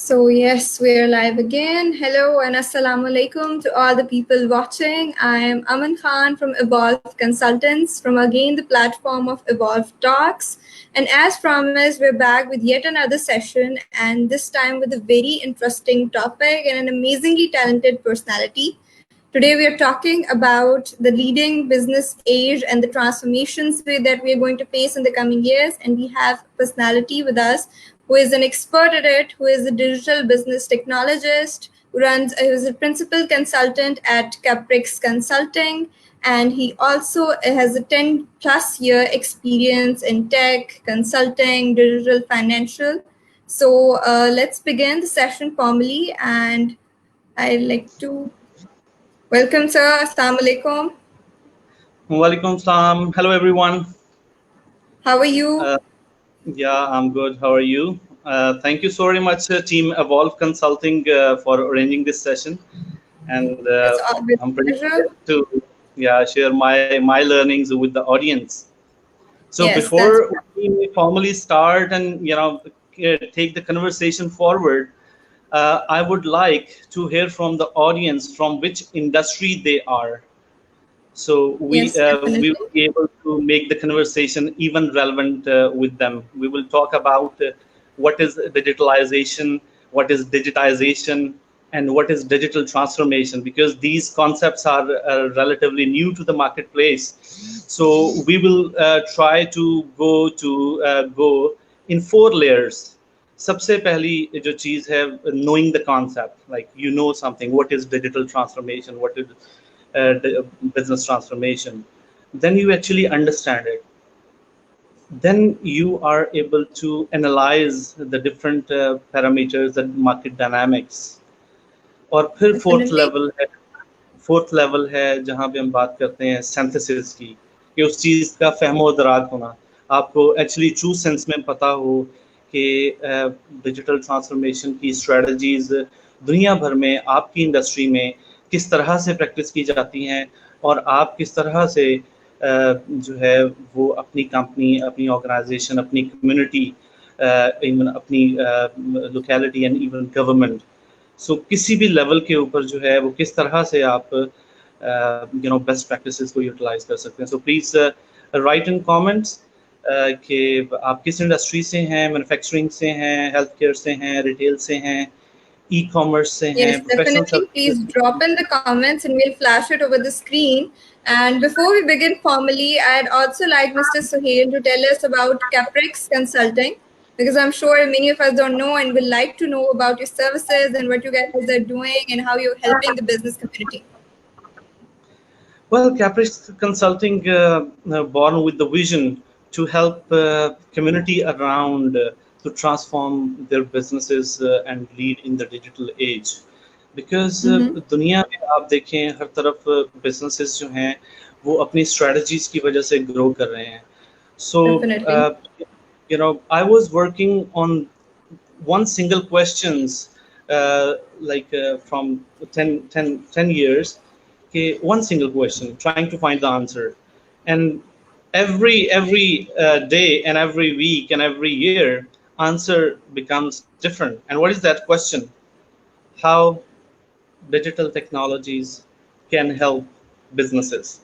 So yes, we're live again. Hello and assalamu alaikum to all the people watching. I am Aman Khan from Evolve Consultants, from again the platform of Evolve Talks. And as promised, we're back with yet another session, and this time with a very interesting topic and an amazingly talented personality. Today, we are talking about the leading business age and the transformations that we are going to face in the coming years. And we have a personality with us who is an expert at it, who is a digital business technologist, who is a principal consultant at Caprix Consulting, and he also has a 10 plus year experience in tech, consulting, digital financial. So let's begin the session formally, and I'd like to welcome, sir. Assalamu alaikum. Walaikum salam. Hello, everyone. How are you? Yeah, I'm good. How are you? Thank you so very much, Team Evolve Consulting, for arranging this session. And It's always I'm a pretty pleasure. excited to share my learnings with the audience. So Yes, that's before we formally start and take the conversation forward, I would like to hear from the audience from which industry they are. So yes, we definitely. will be able to make the conversation even relevant with them. We will talk about what is digitalization, what is digitization, and what is digital transformation, because these concepts are relatively new to the marketplace. So we will try to go in 4 layers. सबसे पहली जो चीज है, knowing the concept, like something, what is digital transformation, what is business transformation, then you actually understand it. Then you are able to analyze the different parameters and market dynamics. और फिर Definitely. Fourth level है जहाँ पे हम बात करते हैं synthesis की, कि उस चीज़ का फहमो दराक होना, आपको एक्चुअली ट्रू सेंस में पता हो कि डिजिटल ट्रांसफॉर्मेशन की स्ट्रेटजीज दुनिया भर में आपकी इंडस्ट्री में किस तरह से प्रैक्टिस की जाती हैं, और आप किस तरह से जो है वो अपनी कंपनी, अपनी ऑर्गेनाइजेशन, अपनी कम्युनिटी, इवन अपनी लोकेलिटी एंड इवन गवर्नमेंट, सो किसी भी लेवल के ऊपर जो है वो किस तरह से आप बेस्ट प्रैक्टिसेस को यूटिलाइज कर सकते हैं. So please right in comments कि आप किस इंडस्ट्री से हैं, मैन्युफैक्चरिंग से हैं, हेल्थ केयर से हैं, रिटेल से हैं, ई कॉमर्स से हैं, Yes, professional definitely. Please services. drop in the comments and we'll flash it over the screen. And before we begin formally, I'd also like Mr. Suhail to tell us about Caprix Consulting, because I'm sure many of us don't know and will like to know about your services and what you guys are doing and how you're helping the business community. Well, Caprix Consulting born with the vision to help community around to transform their businesses and lead in the digital age. Because दुनिया में आप देखें हर तरफ businesses जो हैं वो अपनी strategies की वजह से grow कर रहे हैं. So Definitely. I was working on one single questions from 10 years. Okay, one single question, trying to find the answer, and every day and every week and every year, answer becomes different. And what is that question? How digital technologies can help businesses.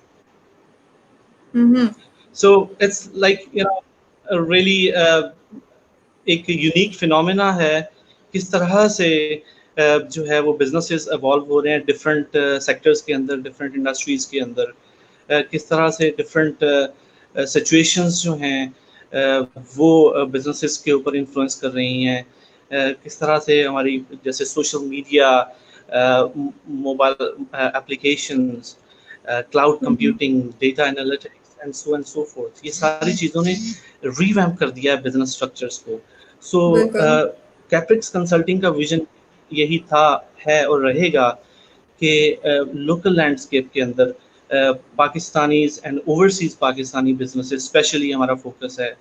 So it's like a really एक unique phenomena है किस तरह से जो है वो businesses evolve हो रहे हैं डिफरेंट सेक्टर्स के अंदर, डिफरेंट इंडस्ट्रीज के अंदर, किस तरह से डिफरेंट सिचुएशंस जो हैं वो बिजनेसेस के ऊपर इन्फ्लुएंस कर रही हैं, किस तरह से हमारी जैसे social media, mobile applications, cloud computing, data analytics and so fourth, ये सारी चीज़ों ने रिवैम्प कर दिया है बिजनेस स्ट्रक्चर्स को. सो कैप्रिक्स कंसल्टिंग का विजन यही था, है और रहेगा कि लोकल लैंडस्केप के अंदर Pakistanis and overseas Pakistani businesses specially हमारा फोकस है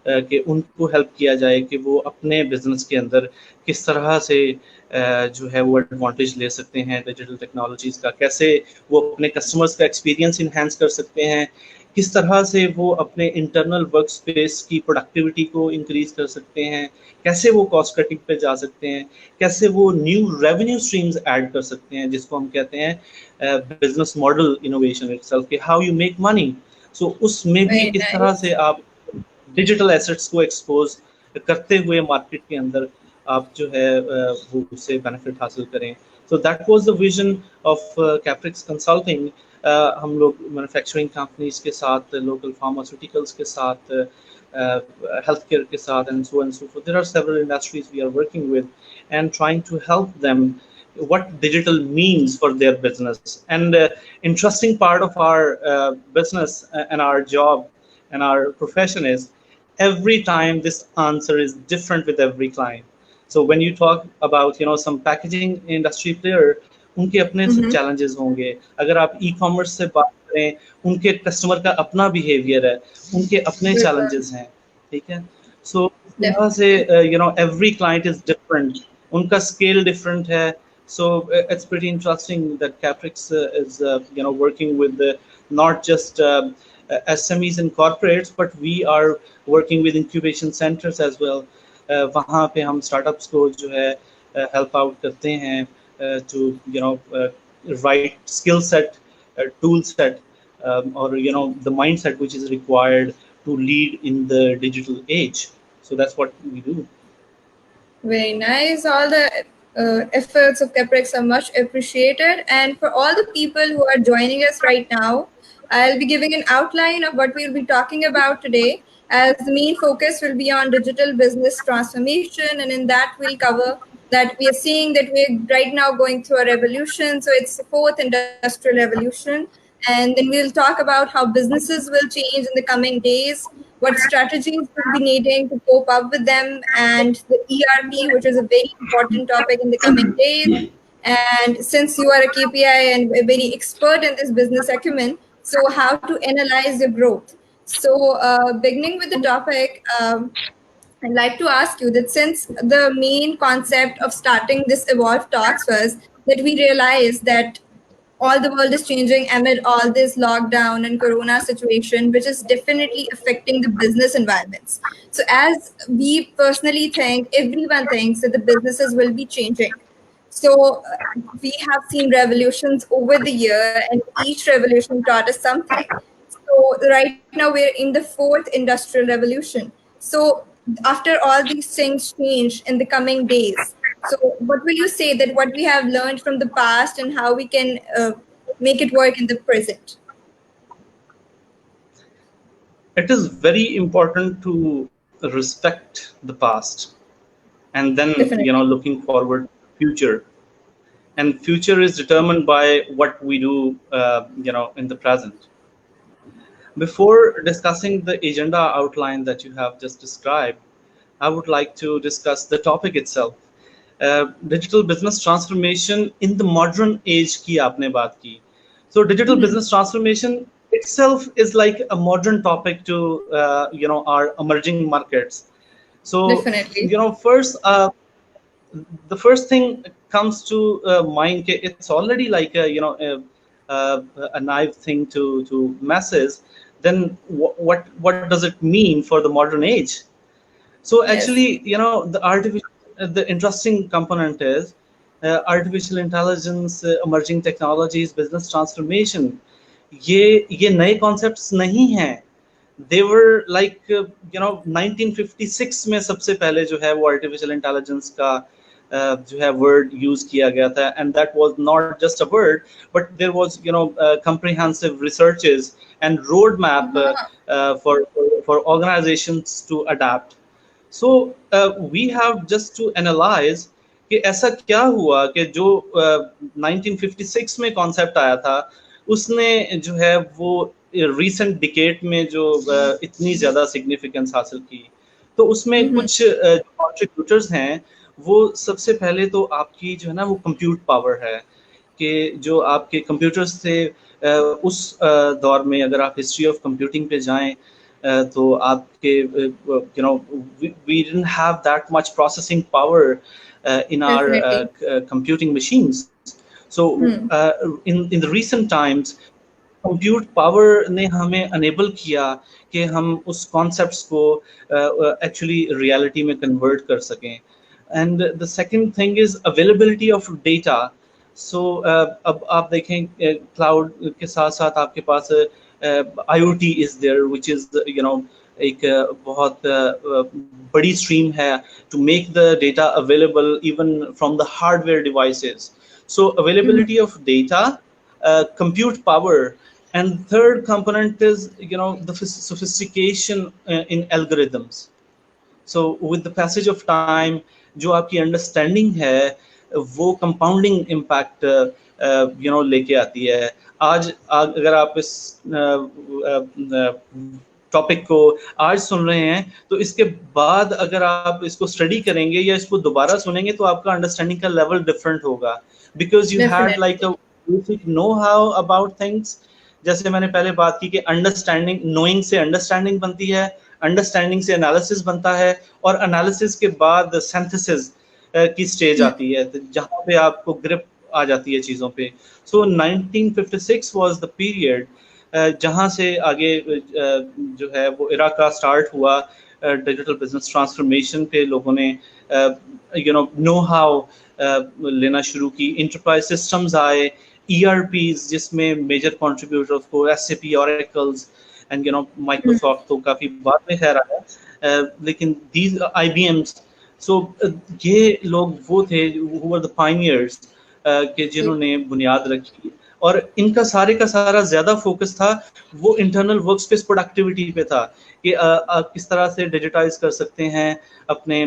कि उनको हेल्प किया जाए कि वो अपने बिजनेस के अंदर किस तरह से जो है वो एडवांटेज ले सकते हैं डिजिटल टेक्नोलॉजीज का, कैसे वो अपने कस्टमर्स का एक्सपीरियंस इन्हांस कर सकते हैं, किस तरह से वो अपने इंटरनल वर्क स्पेस की प्रोडक्टिविटी को इंक्रीज कर सकते हैं, कैसे वो कॉस्ट कटिंग पे जा सकते हैं, कैसे वो न्यू रेवेन्यू स्ट्रीम्स ऐड कर सकते हैं, जिसको हम कहते हैं बिजनेस मॉडल इनोवेशन इटसेल्फ, कि हाउ यू मेक मनी। सो उसमें भी Very किस तरह से nice. आप डिजिटल एसेट्स को एक्सपोज करते हुए मार्केट के अंदर आप जो है वो उससे बेनिफिट हासिल करें। So that was the vision of Caprix consulting. हम लोग मैन्युफैक्चरिंग कंपनीज के साथ, लोकल फार्मास्यूटिकल्स के साथ, हेल्थ केयर के साथ, and so forth. There are several industries we are working with and trying to help them what digital means for their business. And interesting part of our business and our job and our profession is every time this answer is different with every client. So when you talk about some packaging industry player, उनके अपने Mm-hmm. challenges होंगे। अगर आप e-commerce से बात करें, उनके customer का अपना बिहेवियर है, उनके अपने Biल्कुल, challenges हैं, ठीक है। So यहाँ से definitely. every client is different, उनका scale different है। So it's pretty interesting that Caprix is working with not just SMEs and corporates, but we are working with incubation centers as well. वहाँ पे हम startups को जो है help out करते हैं to right skill set, tool set, or the mindset which is required to lead in the digital age. So that's what we do. Very nice. All the efforts of Caprex are much appreciated. And for all the people who are joining us right now, I'll be giving an outline of what we'll be talking about today, as the main focus will be on digital business transformation. And in that, we'll cover that we are seeing that we're right now going through a revolution. So it's the fourth industrial revolution. And then we'll talk about how businesses will change in the coming days, what strategies will be needing to cope up with them, and the ERP, which is a very important topic in the coming days. And since you are a KPI and a very expert in this business acumen, so how to analyze your growth. So, beginning with the topic, I'd like to ask you that since the main concept of starting this Evolve Talks was that we realized that all the world is changing amid all this lockdown and corona situation, which is definitely affecting the business environments. So as we personally think, everyone thinks that the businesses will be changing. So we have seen revolutions over the year, and each revolution taught us something. So right now we're in the fourth industrial revolution. So after all these things change in the coming days, so what will you say that what we have learned from the past and how we can make it work in the present? It is very important to respect the past and then Definitely. looking forward to the future. And future is determined by what we do in the present. Before discussing the agenda outline that you have just described, I would like to discuss the topic itself. Digital business transformation in the modern age की आपने बात की. So digital business transformation itself is like a modern topic to our emerging markets. So Definitely. first the first thing comes to mind, it's already like a naive thing to masses. Then what does it mean for the modern age? So Yes. actually, the interesting component is artificial intelligence, emerging technologies, business transformation. ये नए concepts नहीं हैं. They were like 1956 में सबसे पहले जो है वो artificial intelligence का जो है word use किया गया था, and that was not just a word, but there was comprehensive researches and roadmap for organizations to adapt. So we have just to analyze कि ऐसा क्या हुआ कि जो 1956 में कॉन्सेप्ट आया था उसने जो है वो रिसेंट डिकेड में जो इतनी ज़्यादा सिग्निफिकेंस हासिल की। तो उसमें कुछ कंट्रीब्यूटर्स हैं। वो सबसे पहले तो आपकी जो है ना वो कंप्यूट पावर है कि जो आपके कंप्यूटर्स थे उस दौर में, अगर आप हिस्ट्री ऑफ कंप्यूटिंग पे जाएं तो आपके we didn't have that much processing power in our computing machines. So in the recent times compute power ने हमें अनेबल किया कि हम उस कॉन्सेप्ट्स को एक्चुअली रियलिटी में कन्वर्ट कर सकें। And the second thing is availability of data. So अब आप देखें क्लाउड के साथ साथ आपके पास IoT is there which is एक बहुत बड़ी स्ट्रीम है to make the data available even from the hardware devices. So availability of data, compute power, and third component is the sophistication in algorithms. So with the passage of time, जो आपकी understanding है वो compounding impact लेके आती है। आज अगर आप इस टॉपिक को आज सुन रहे हैं तो इसके बाद अगर आप इसको स्टडी करेंगे या इसको दोबारा सुनेंगे तो आपका अंडरस्टैंडिंग का लेवल डिफरेंट होगा, because you had like a basic know how about things. जैसे मैंने पहले बात की कि अंडरस्टैंडिंग, नोइंग से अंडरस्टैंडिंग बनती है, अंडरस्टैंडिंग से एनालिसिस बनता है, और एनालिसिस के बाद सिंथेसिस की स्टेज आती है जहाँ पे आपको ग्रिप आ जाती है चीज़ों पे। सो 1956 वाज द पीरियड जहाँ से आगे जो है वो इरा का स्टार्ट हुआ डिजिटल बिजनेस ट्रांसफॉर्मेशन पे। लोगों ने नो हाउ लेना शुरू की, इंटरप्राइज सिस्टम्स आए, ERPs जिसमें मेजर कंट्रीब्यूटर्स को SAP, Oracles एंड माइक्रोसॉफ्ट तो काफी बाद में खैर आया, लेकिन these IBMs। सो ये लोग वो थे who were the pioneers के जिन्होंने बुनियाद रखी, और इनका सारे का सारा ज्यादा फोकस था वो इंटरनल वर्क स्पेस प्रोडक्टिविटी पे था कि आप किस तरह से डिजिटाइज कर सकते हैं अपने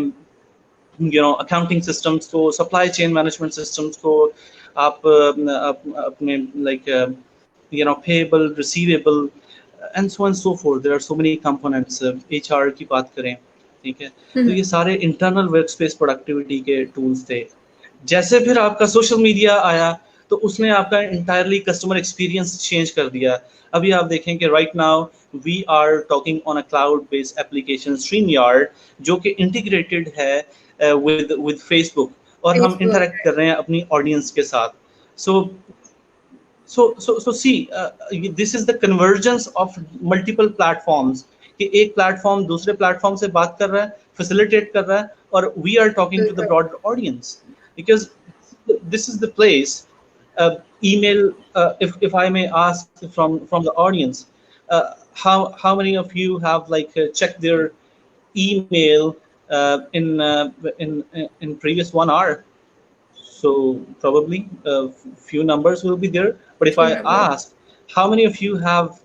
अकाउंटिंग सिस्टम्स को, सप्लाई चेन मैनेजमेंट सिस्टम्स को, आप अपने like payable, receivable and so and so forth. There are so many components. HR की बात करें, ठीक है, तो ये सारे इंटरनल वर्क स्पेस प्रोडक्टिविटी के टूल्स थे। जैसे फिर आपका सोशल मीडिया आया तो उसने आपका इंटायरली कस्टमर एक्सपीरियंस चेंज कर दिया। अभी आप देखें कि right now we are talking on a cloud based application StreamYard जो कि इंटीग्रेटेड है विद फेसबुक, और हम इंटरेक्ट कर रहे हैं अपनी ऑडियंस के साथ। So see, this is the convergence of multiple platforms कि एक प्लेटफॉर्म दूसरे प्लेटफॉर्म से बात कर रहा है, facilitate कर रहा है, और we are talking to the broader audience because this is the place. Email, if I may ask from the audience, how many of you have like checked their email in previous 1 hour? So probably a few numbers will be there. But if I ask, how many of you have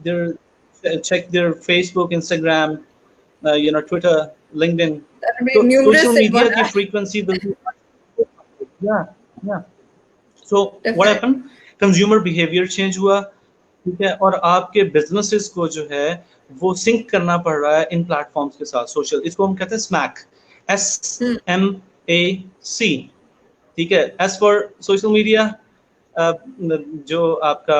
checked their Facebook, Instagram, Twitter, LinkedIn? So social media की frequency will be yeah. So what happened? Consumer behavior change हुआ, ठीक है, और आपके businesses को जो है वो sync करना पड़ रहा है इन platforms के साथ। social, इसको हम कहते हैं SMAC, SMAC, ठीक है। S for social media, जो आपका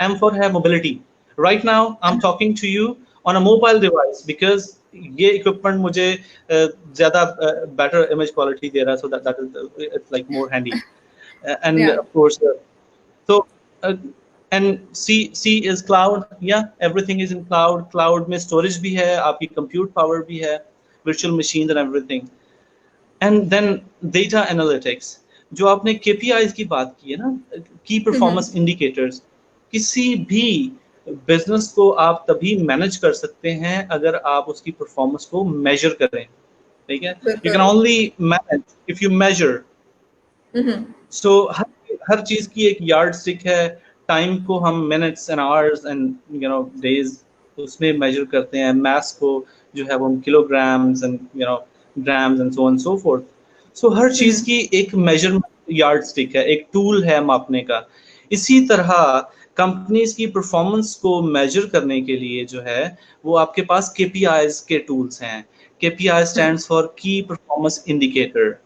M for है mobility। Right now I'm talking to you on a mobile device because ये equipment मुझे ज़्यादा better image quality दे रहा है, so that is it's like more handy। And of course, so and C is cloud। Yeah, everything is in cloud। Cloud में storage भी है, आपकी compute power भी है, virtual machines and everything। And then data analytics, जो आपने KPIs की बात की है ना, key performance indicators, किसी भी बिजनेस को आप तभी मैनेज कर सकते हैं अगर आप उसकी परफॉर्मेंस को मेजर करें, ठीक है। You can only manage if you measure। So हर चीज की एक यार्ड स्टिक है। टाइम को हम minutes and hours and days उसमें मेजर करते हैं, मास को जो है वो हम kilograms and grams and so forth. So हर चीज की एक मेजरमेंट यार्ड स्टिक है, एक टूल है मापने का। इसी तरह कंपनीज की परफॉर्मेंस को मेजर करने के लिए जो है वो आपके पास KPIs के टूल्स हैं। KPI स्टैंड्स फॉर की परफॉर्मेंस इंडिकेटर।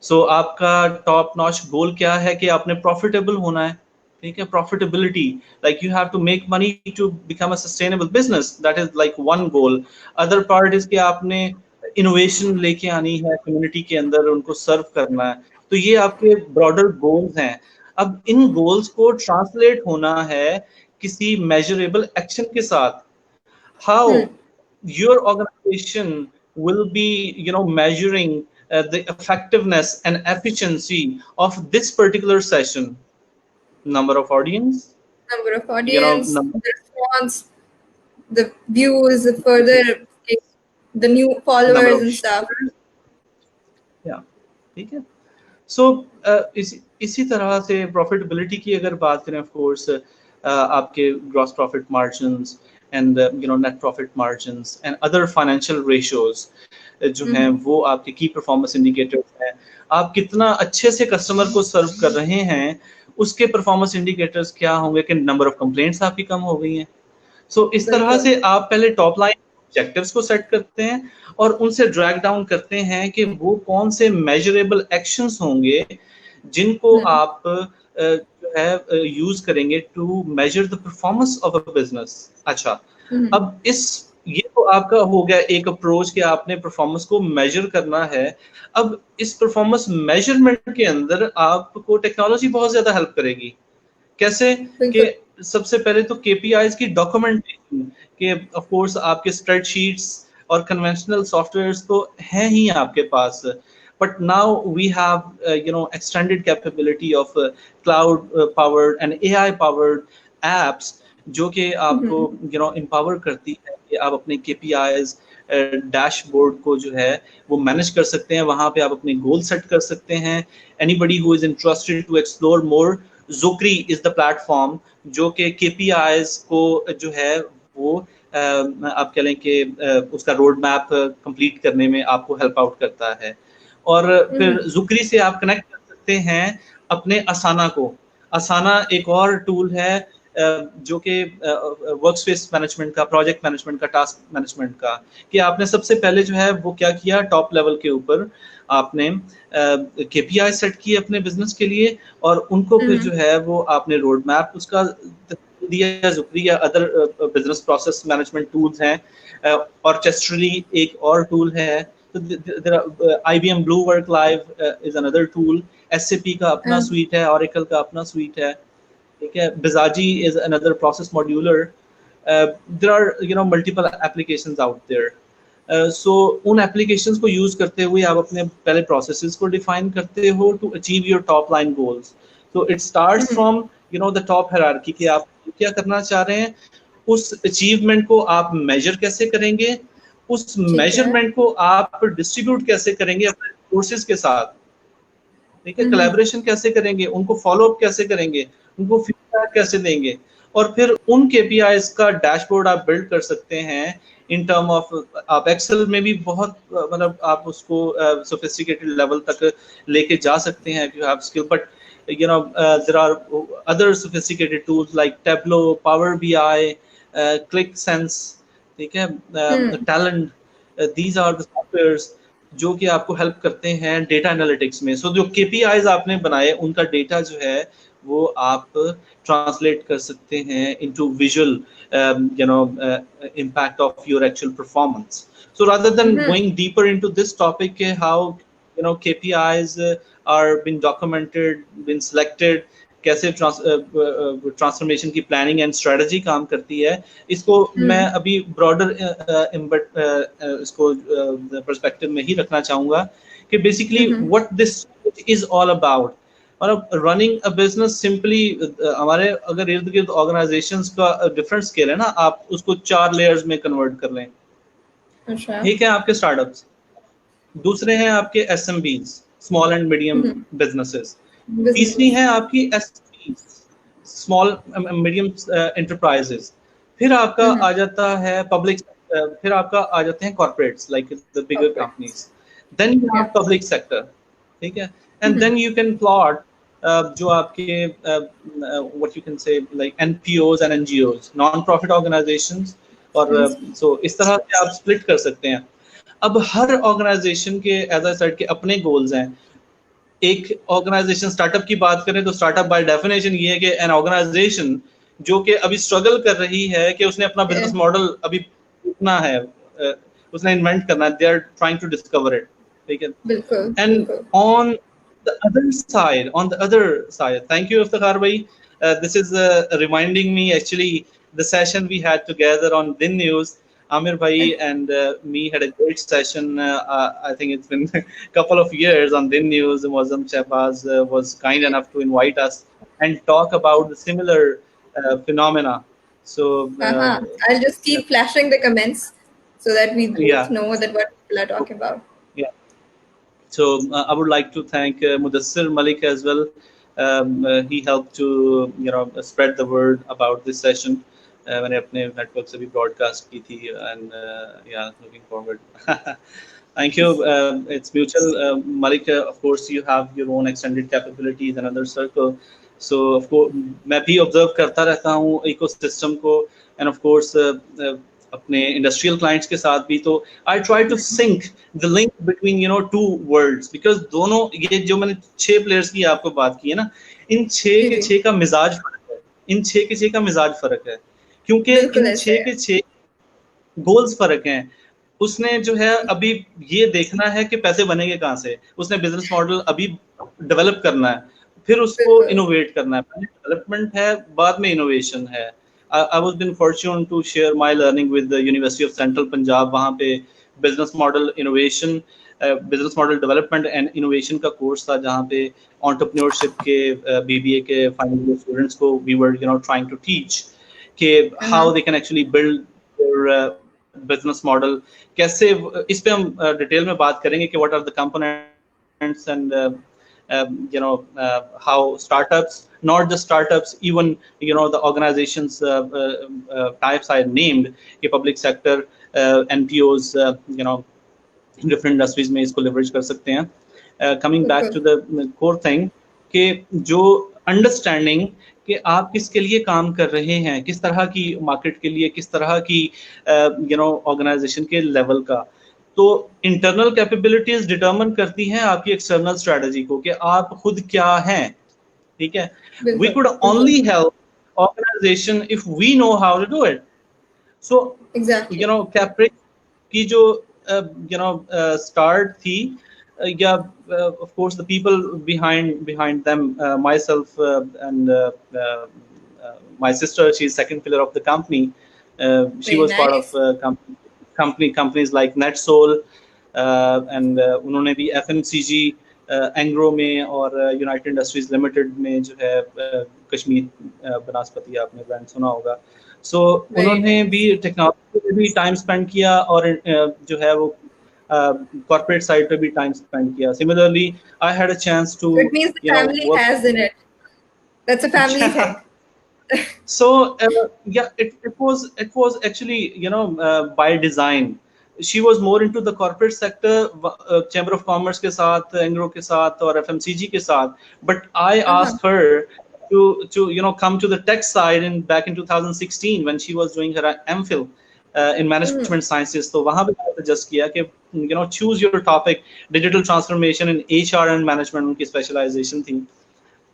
सो आपका टॉप नॉच गोल क्या है कि आपने प्रॉफिटेबल होना है, ठीक है। Profitability, like you have to make money to become a sustainable business, that is like one goal. Other part is कि आपने इनोवेशन लेके आनी है कम्युनिटी के अंदर, उनको सर्व करना है। तो ये आपके ब्रॉडर गोल्स हैं। अब इन गोल्स को ट्रांसलेट होना है किसी measurable action के साथ, how your organization will be, measuring the effectiveness and efficiency of this particular session. Number of audience, Number of audience, number the response, the views, the further, the new number followers of and stuff. shares. Yeah, ठीक है. So इसी तरह से profitability की अगर बात करें, of course, आपके gross profit margins and net profit margins and other financial ratios जो हैं वो आपके की परफॉर्मेंस इंडिकेटर्स हैं. आप कितना अच्छे से कस्टमर को सर्व कर रहे हैं, उसके परफॉर्मेंस इंडिकेटर्स क्या होंगे कि नंबर ऑफ कंप्लेंट्स आपकी कम हो गई हैं. सो इस तरह से आप पहले टॉप लाइन ऑब्जेक्टिव्स को सेट करते हैं और उनसे ड्रैग डाउन करते हैं कि वो कौन से मेजरेबल एक्शंस होंगे जिनको आप जो है यूज करेंगे to measure the performance of a business. अच्छा, अब ये तो आपका हो गया एक अप्रोच कि आपने परफॉर्मेंस को मेजर करना है. अब इस परफॉर्मेंस मेजरमेंट के अंदर आपको टेक्नोलॉजी बहुत ज्यादा हेल्प करेगी. कैसे कि सबसे पहले तो केपीआईज की डॉक्यूमेंटेशन के ऑफ कोर्स आपके स्प्रेडशीट्स और कन्वेंशनल सॉफ्टवेयर्स तो हैं ही आपके पास, but now we have extended capability of cloud powered and AI powered apps जो कि आपको empower करती है कि आप अपने KPIs डैशबोर्ड को जो है वो मैनेज कर सकते हैं. वहां पे आप अपने गोल सेट कर सकते हैं. anybody who is interested to explore more, Zukri is the platform जो कि KPIs को जो है वो आप कह लें कि उसका रोड मैप कंप्लीट करने में आपको हेल्प आउट करता है. और फिर Zukri से आप कनेक्ट कर सकते हैं अपने असाना को. असाना एक और टूल है जो कि वर्क स्पेस मैनेजमेंट का, प्रोजेक्ट मैनेजमेंट का, टास्क मैनेजमेंट का, कि आपने सबसे पहले जो है वो क्या किया, टॉप लेवल के ऊपर आपने केपीआई सेट किए अपने बिजनेस के लिए और उनको फिर जो है वो आपने रोड मैप उसका दिया. Zukri या other business process management tools हैं. ऑर्केस्ट्रली एक और टूल है. IBM Blue Work Live is another tool. SAP का अपना suite है, Oracle का अपना suite है. ठीक है, Bizaji is another process modular. There are multiple applications out there. So उन applications को use करते हुए आप अपने पहले processes को define करते हो to achieve your top line goals. So it starts from the top hierarchy कि आप क्या करना चाह रहे हैं, उस achievement को आप measure कैसे करेंगे, उस measurement को आप distribute कैसे करेंगे अपने courses के साथ. ठीक है, कोलैबोरेशन कैसे करेंगे, उनको फॉलो अप कैसे करेंगे, उनको फीडबैक कैसे देंगे, और फिर उन केपीआईज का डैशबोर्ड आप बिल्ड कर सकते हैं इन टर्म ऑफ. आप एक्सेल में भी बहुत मतलब आप उसको सोफिस्टिकेटेड लेवल तक लेके जा सकते हैं if you have skill, but there are other sophisticated tools like Tableau, Power BI, ClickSense, ठीक है, Talent. These are the softwares जो कि आपको हेल्प करते हैं डेटा एनालिटिक्स में. सो जो केपीआईज आपने बनाए उनका डेटा जो है वो आप ट्रांसलेट कर सकते हैं into visual impact of your actual performance. So rather than going deeper into this topic, how KPIs are being documented, been selected, कैसे ट्रांसफॉर्मेशन की प्लानिंग एंड स्ट्रेटजी काम करती है, इसको मैं अभी ब्रॉडर इसको पर्सपेक्टिव में ही रखना चाहूंगा कि basically what this is all about. और रनिंग अ बिजनेस सिंपली हमारे अगर इर्द गिर्द ऑर्गेनाइजेशंस का डिफरेंट स्केल है ना, आप उसको 4 लेयर्स में कन्वर्ट कर लें. ठीक है, आपके स्टार्टअप्स, दूसरे हैं आपके एसएमबीज, स्मॉल एंड मीडियम बिजनेसेस, तीसरी है आपकी एसएमबीज, स्मॉल मीडियम एंटरप्राइजेस, फिर आपका आ जाता है पब्लिक, फिर आपका आ जाते हैं corporates like the bigger companies, then you have public sector. ठीक है, and then you can plot जो आपके what you can say like NPOs and NGOs, non profit organisations, और सो इस तरह से आप स्प्लिट कर सकते हैं. अब हर ऑर्गेनाइजेशन के एज आई सेड के अपने गोल्स हैं. एक ऑर्गेनाइजेशन स्टार्टअप की बात करें तो स्टार्टअप बाय डेफिनेशन ये है कि एन ऑर्गेनाइजेशन जो कि अभी स्ट्रगल कर रही है कि उसने अपना बिजनेस मॉडल अभी इतना है, उसने इन्वेंट करना है, they are trying to discover it. ठीक है, बिल्कुल. And on the other side, thank you Iftikhar भाई, this is reminding me actually the session we had together on Din News. Amir Bhai and me had a great session. I think it's been a couple of years on Din News. Mozam Shahbaz was kind enough to invite us and talk about the similar phenomena. So I'll just keep flashing the comments so that we both yeah, know that what people are talking about. yeah. So I would like to thank Mudassir Malik as well. He helped to spread the word about this session. मैंने अपने network से भी broadcast की थी and या looking forward thank you. It's mutual. Malik, of course, you have your own extended capabilities and other circle. So, of course, मैं भी observe करता रहता हूँ ecosystem को, and of course, अपने industrial clients के साथ भी. तो I try to sync the link between two worlds, because दोनों ये जो मैंने 6 players की आपको बात की है ना, इन 6 के 6 का मिजाज फर्क है, इन 6 के 6 का मिजाज फर्क है, क्योंकि इन 6 के 6 गोल्स फर्क हैं. उसने जो है अभी ये देखना है कि पैसे बनेंगे कहाँ से, उसने बिजनेस मॉडल अभी डेवलप करना है, फिर उसको इनोवेट करना है. पहले डेवलपमेंट है, बाद में इनोवेशन है. I was been fortunate to share my learning with the University of Central Punjab. वहाँ पे business model innovation, business model development and innovation का कोर्स था, जहाँ पे एंटरप्रेन्योरशिप के BBA के फाइनल ईयर स्टूडेंट्स को we were trying to teach कि how they can actually build their business model. कैसे, इस पे हम डिटेल में बात करेंगे कि what are the components and how startups, not just startups, even the organizations types I named, कि public sector, NPOs, different industries में इसको leverage कर सकते हैं. Coming back to the core thing, कि जो understanding कि आप किसके लिए काम कर रहे हैं, किस तरह की मार्केट के लिए, किस तरह की ऑर्गेनाइजेशन के लेवल का. तो इंटरनल कैपेबिलिटीज डिटरमिन करती हैं आपकी एक्सटर्नल स्ट्रेटजी को, कि आप खुद क्या हैं. ठीक है, we could only help organisation if we know how to do it. So कैप्रिक की जो स्टार्ट थी, of course the people behind them, myself and my sister, she's second pillar of the company. She was part of companies like NetSol, and उन्होंने भी FMCG, Engro में और United industries limited में जो है कश्मीर बनास्पति आपने ब्रांड सुना होगा. सो उन्होंने भी टेक्नोलॉजी पे भी टाइम स्पेंड किया और जो है वो corporate side पे भी time spend किया. Similarly, I had a chance to. It means the family has in it. That's a family thing. So yeah, it was actually by design. She was more into the corporate sector, Chamber of Commerce के साथ, Engro के साथ और FMCG के साथ. But I asked her to come to the tech side back in 2016 when she was doing her MPhil. In management sciences. तो वहाँ पे सजेस्ट किया कि choose your topic, digital transformation in HR and management उनकी specialization थी.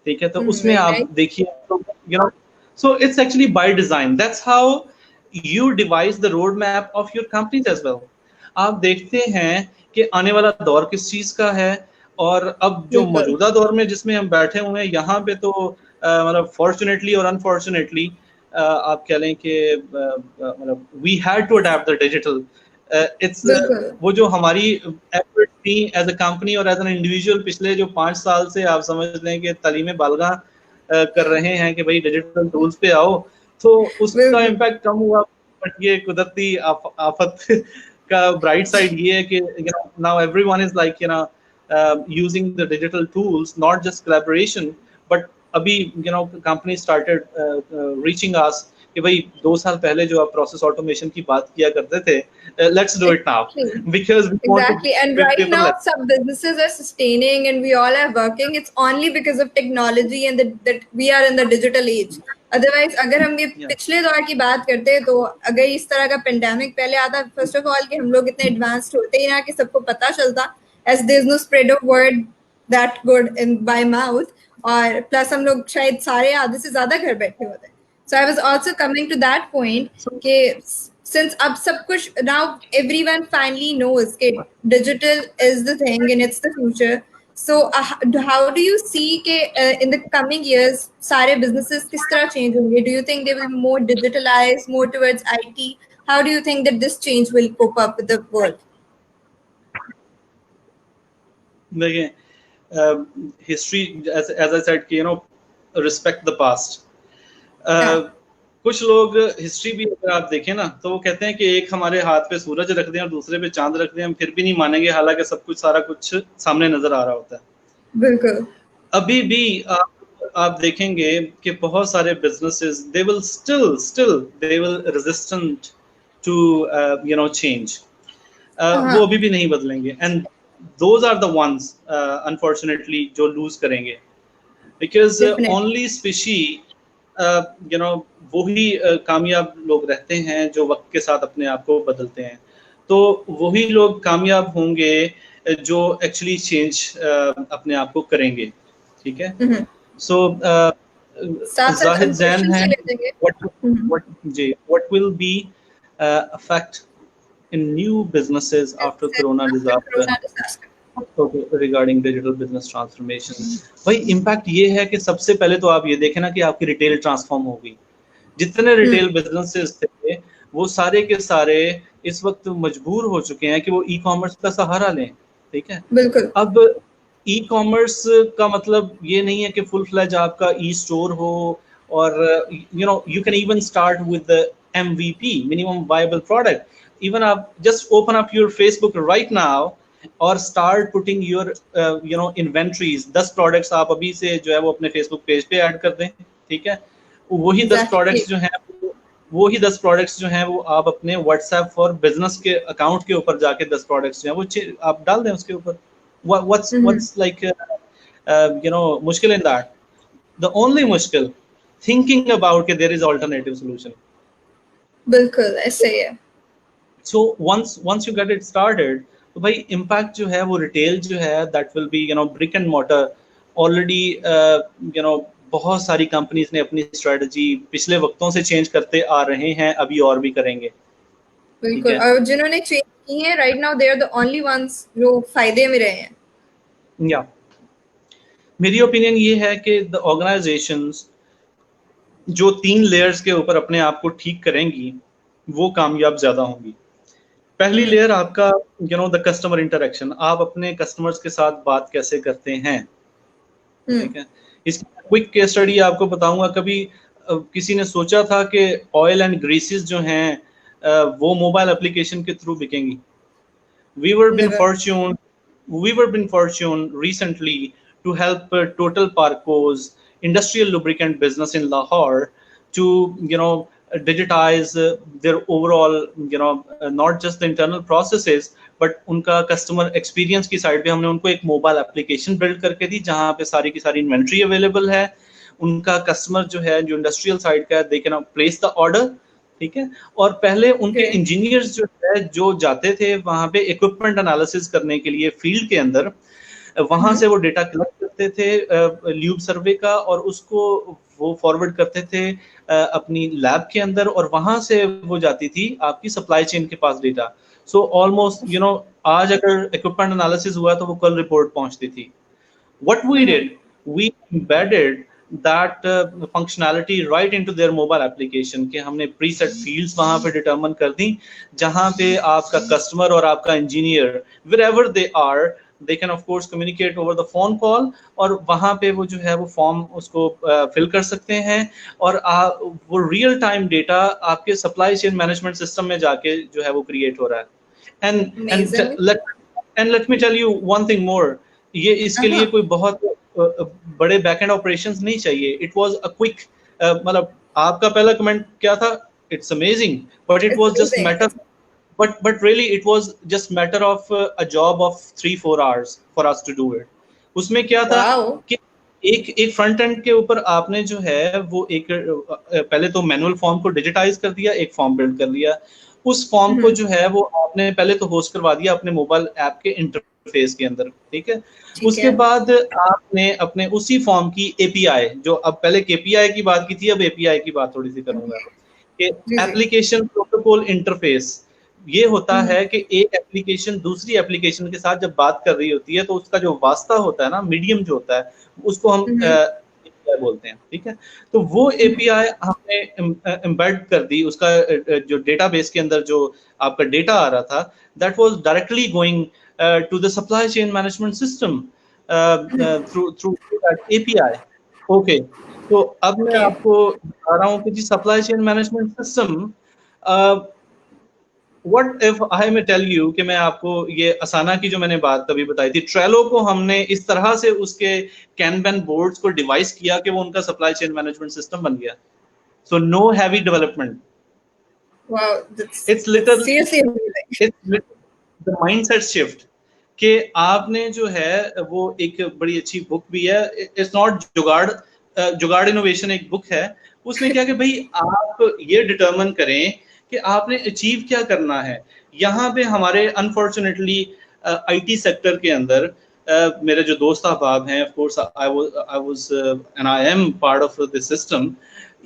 ठीक है, तो उसमें आप देखिए तो so it's actually by design. That's how you devise the roadmap of your companies as well. आप देखते हैं कि आने वाला दौर किस चीज का है, और अब जो मौजूदा दौर में जिसमें हम बैठे हुए हैं यहाँ पे तो मतलब fortunately और unfortunately आप कह लें कि मतलब we had to adapt the digital. It's वो जो हमारी एफर्ट थी एज अ कंपनी और एज एन इंडिविजुअल पिछले जो 5 साल से आप समझ लें कि तालीम बालगा कर रहे हैं कि भाई डिजिटल टूल्स पे आओ, तो उसका इम्पैक्ट कम हुआ. बट ये कुदरती आफत का ब्राइट साइड ये है कि now everyone is like using the digital tools, not just collaboration, but अभी कंपनी स्टार्टेड रीचिंग अस कि भाई 2 साल पहले जो आप प्रोसेस ऑटोमेशन की बात किया करते थे, let's do it now because exactly. And right now some businesses are sustaining and we all are working, it's only because of technology and that we are in the digital age. Otherwise अगर हम ये पिछले दौर की बात करते हैं, तो अगर इस तरह का पेंडेमिक पहले आता, फर्स्ट ऑफ ऑल कि हम लोग इतने एडवांस्ड होते ही ना कि सबको पता चलता, as there is no spread of word that good in by mouth, और प्लस हम लोग शायद सारे आधे से ज्यादा घर बैठे होते हैं. So I was also coming to that point कि since अब सब कुछ now everyone finally knows कि digital is the thing and it's the future. So how do you see कि in the coming years सारे businesses किस तरह change होंगे? Do you think they will be more digitalized, more towards IT? How do you think that this change will cope up with the world? देखिए, history as I said कि respect the past. हाँ, कुछ लोग history भी अगर आप देखें ना तो वो कहते हैं कि एक हमारे हाथ पे सूरज रख दें और दूसरे पे चांद रख दें, हम फिर भी नहीं मानेंगे, हालांकि सब कुछ सारा कुछ सामने नजर आ रहा होता है। बिल्कुल। अभी भी आप देखेंगे कि बहुत सारे businesses they will still they will resistant to change. वो अभी भी नहीं बदलेंगे, and those are the ones unfortunately जो लूज करेंगे, बिकॉज ओनली स्पेशी वही कामयाब लोग रहते हैं जो वक्त के साथ अपने आप को बदलते हैं। तो वही लोग कामयाब होंगे जो एक्चुअली चेंज अपने आप को करेंगे। ठीक है, सो जाहिद जैन है, what will be affect in new businesses after corona disaster regarding digital business transformation। भाई इम्पैक्ट ये है कि सबसे पहले तो आप ये देखें ना कि आपकी रिटेल ट्रांसफॉर्म होगी। जितने रिटेल बिजनेसेस थे वो सारे के सारे इस वक्त मजबूर हो चुके हैं कि वो ई कॉमर्स का सहारा लें। ठीक है, बिल्कुल। अब ई कॉमर्स का मतलब ये नहीं है कि फुल फ्लेज आपका ई स्टोर हो, और you can even start with the MVP, minimum viable product. Even just open up your Facebook right now और start putting your inventories। 10 products आप अभी से जो है वो अपने Facebook पेज पे ऐड कर दें। ठीक है, वही 10 प्रोडक्ट्स जो हैं वो आप अपने WhatsApp फॉर बिजनेस के अकाउंट के ऊपर जाके 10 प्रोडक्ट्स जो हैं वो आप डाल दें उसके ऊपर। what's like मुश्किल in that? The only मुश्किल thinking about कि there is alternative solution। बिल्कुल ऐसे ही है। So once you get it started, तो भाई impact जो है वो retail जो है that will be brick and mortar already बहुत सारी companies ने अपनी strategy पिछले वक्तों से change करते आ रहे हैं, अभी और भी करेंगे। बिल्कुल, और जिन्होंने change की है right now they are the only ones जो फायदे में रहे हैं। या मेरी ओपिनियन ये है कि the organizations जो 3 layers के ऊपर अपने आप को ठीक करेंगी वो कामयाब ज्यादा होंगी। पहली लेयर आपका द कस्टमर इंटरेक्शन, आप अपने कस्टमर्स के साथ बात कैसे करते हैं। ठीक है, इसकी क्विक केस स्टडी आपको बताऊंगा। कभी किसी ने सोचा था कि ऑयल एंड ग्रीसेस जो हैं वो मोबाइल एप्लीकेशन के through बिकेंगी? we were been fortunate recently to help Total Parco's industrial lubricant business in Lahore to digitize their overall not just the internal processes but उनका कस्टमर एक्सपीरियंस की side पे हमने उनको एक मोबाइल एप्लीकेशन बिल्ड करके दी जहां पे सारी की सारी इन्वेंट्री अवेलेबल है। उनका कस्टमर जो है जो इंडस्ट्रियल साइड का है they can place the order. ठीक है, और पहले उनके इंजीनियर्स जो है जो जाते थे वहां पे इक्विपमेंट एनालिसिस करने के लिए फील्ड के अंदर, वहां से वो डेटा कलेक्ट करते थे ल्यूब सर्वे का, और उसको वो फॉरवर्ड करते थे अपनी लैब के अंदर, और वहां से वो जाती थी आपकी सप्लाई चेन के पास डेटा। सो ऑलमोस्ट आज अगर इक्विपमेंट एनालिसिस हुआ तो वो कल रिपोर्ट पहुंचती थी। What we did, we embedded that functionality right into their mobile application कि हमने preset fields वहां पे determine कर दी जहां पे आपका कस्टमर और आपका engineer wherever they are they can of course communicate over the phone call, और वहां पे वो जो है वो फॉर्म उसको फिल कर सकते हैं, और वो रियल टाइम डेटा आपके सप्लाई चेन मैनेजमेंट सिस्टम में जाके जो है वो क्रिएट हो रहा है। And let me tell you one thing more, ये इसके लिए कोई बहुत बड़े बैकएंड ऑपरेशंस नहीं चाहिए। इट वाज अ क्विक, मतलब आपका पहला कमेंट क्या था? It's amazing, but it was just matter but really it was just matter of a job of 3-4 hours for us to do it। उसमें क्या था कि एक फ्रंट एंड के ऊपर आपने जो है वो एक पहले तो मैनुअल फॉर्म को डिजिटाइज कर दिया, एक फॉर्म बिल्ड कर लिया, उस फॉर्म को जो है वो आपने पहले तो होस्ट करवा दिया अपने मोबाइल ऐप के इंटरफेस के अंदर। ठीक है, उसके बाद आपने अपने उसी फॉर्म की एपीआई, जो अब पहले केपीआई की बात की थी, अब एपीआई की बात थोड़ी सी करूंगा, कि एप्लीकेशन प्रोटोकॉल इंटरफेस ये होता है कि एक एप्लीकेशन दूसरी एप्लीकेशन के साथ जब बात कर रही होती है तो उसका जो वास्ता होता है ना, मीडियम जो होता है, उसको हम API बोलते हैं, ठीक है। तो वो API हमने एम्बेड कर दी, उसका जो डेटाबेस के अंदर जो आपका डेटा आ रहा था, that was directly going to the supply chain management system through through that API। Okay, तो अब मैं Okay. आपको बता रहा हूँ कि जी supply chain management system, what if I may tell you कि मैं आपको ये असाना की जो मैंने बात कभी बताई थी, ट्रेलो को हमने इस तरह से उसके कैनबन बोर्ड्स को डिवाइस किया कि वो उनका सप्लाई चेन मैनेजमेंट सिस्टम बन गया। So know heavy development, Wow, that's it's that's little seriously amazing. It's the mindset shift कि आपने जो है वो एक बड़ी अच्छी बुक भी है, इट्स नॉट जुगाड़, जुगाड़ इनोवेशन एक बुक है, उसमें क्या कि भाई आप ये डिटरमिन करें कि आपने अचीव क्या करना है। यहाँ पे हमारे अनफॉर्चुनेटली आईटी सेक्टर के अंदर मेरे जो दोस्त अहबाब हैं, of course I was and I am part of this system,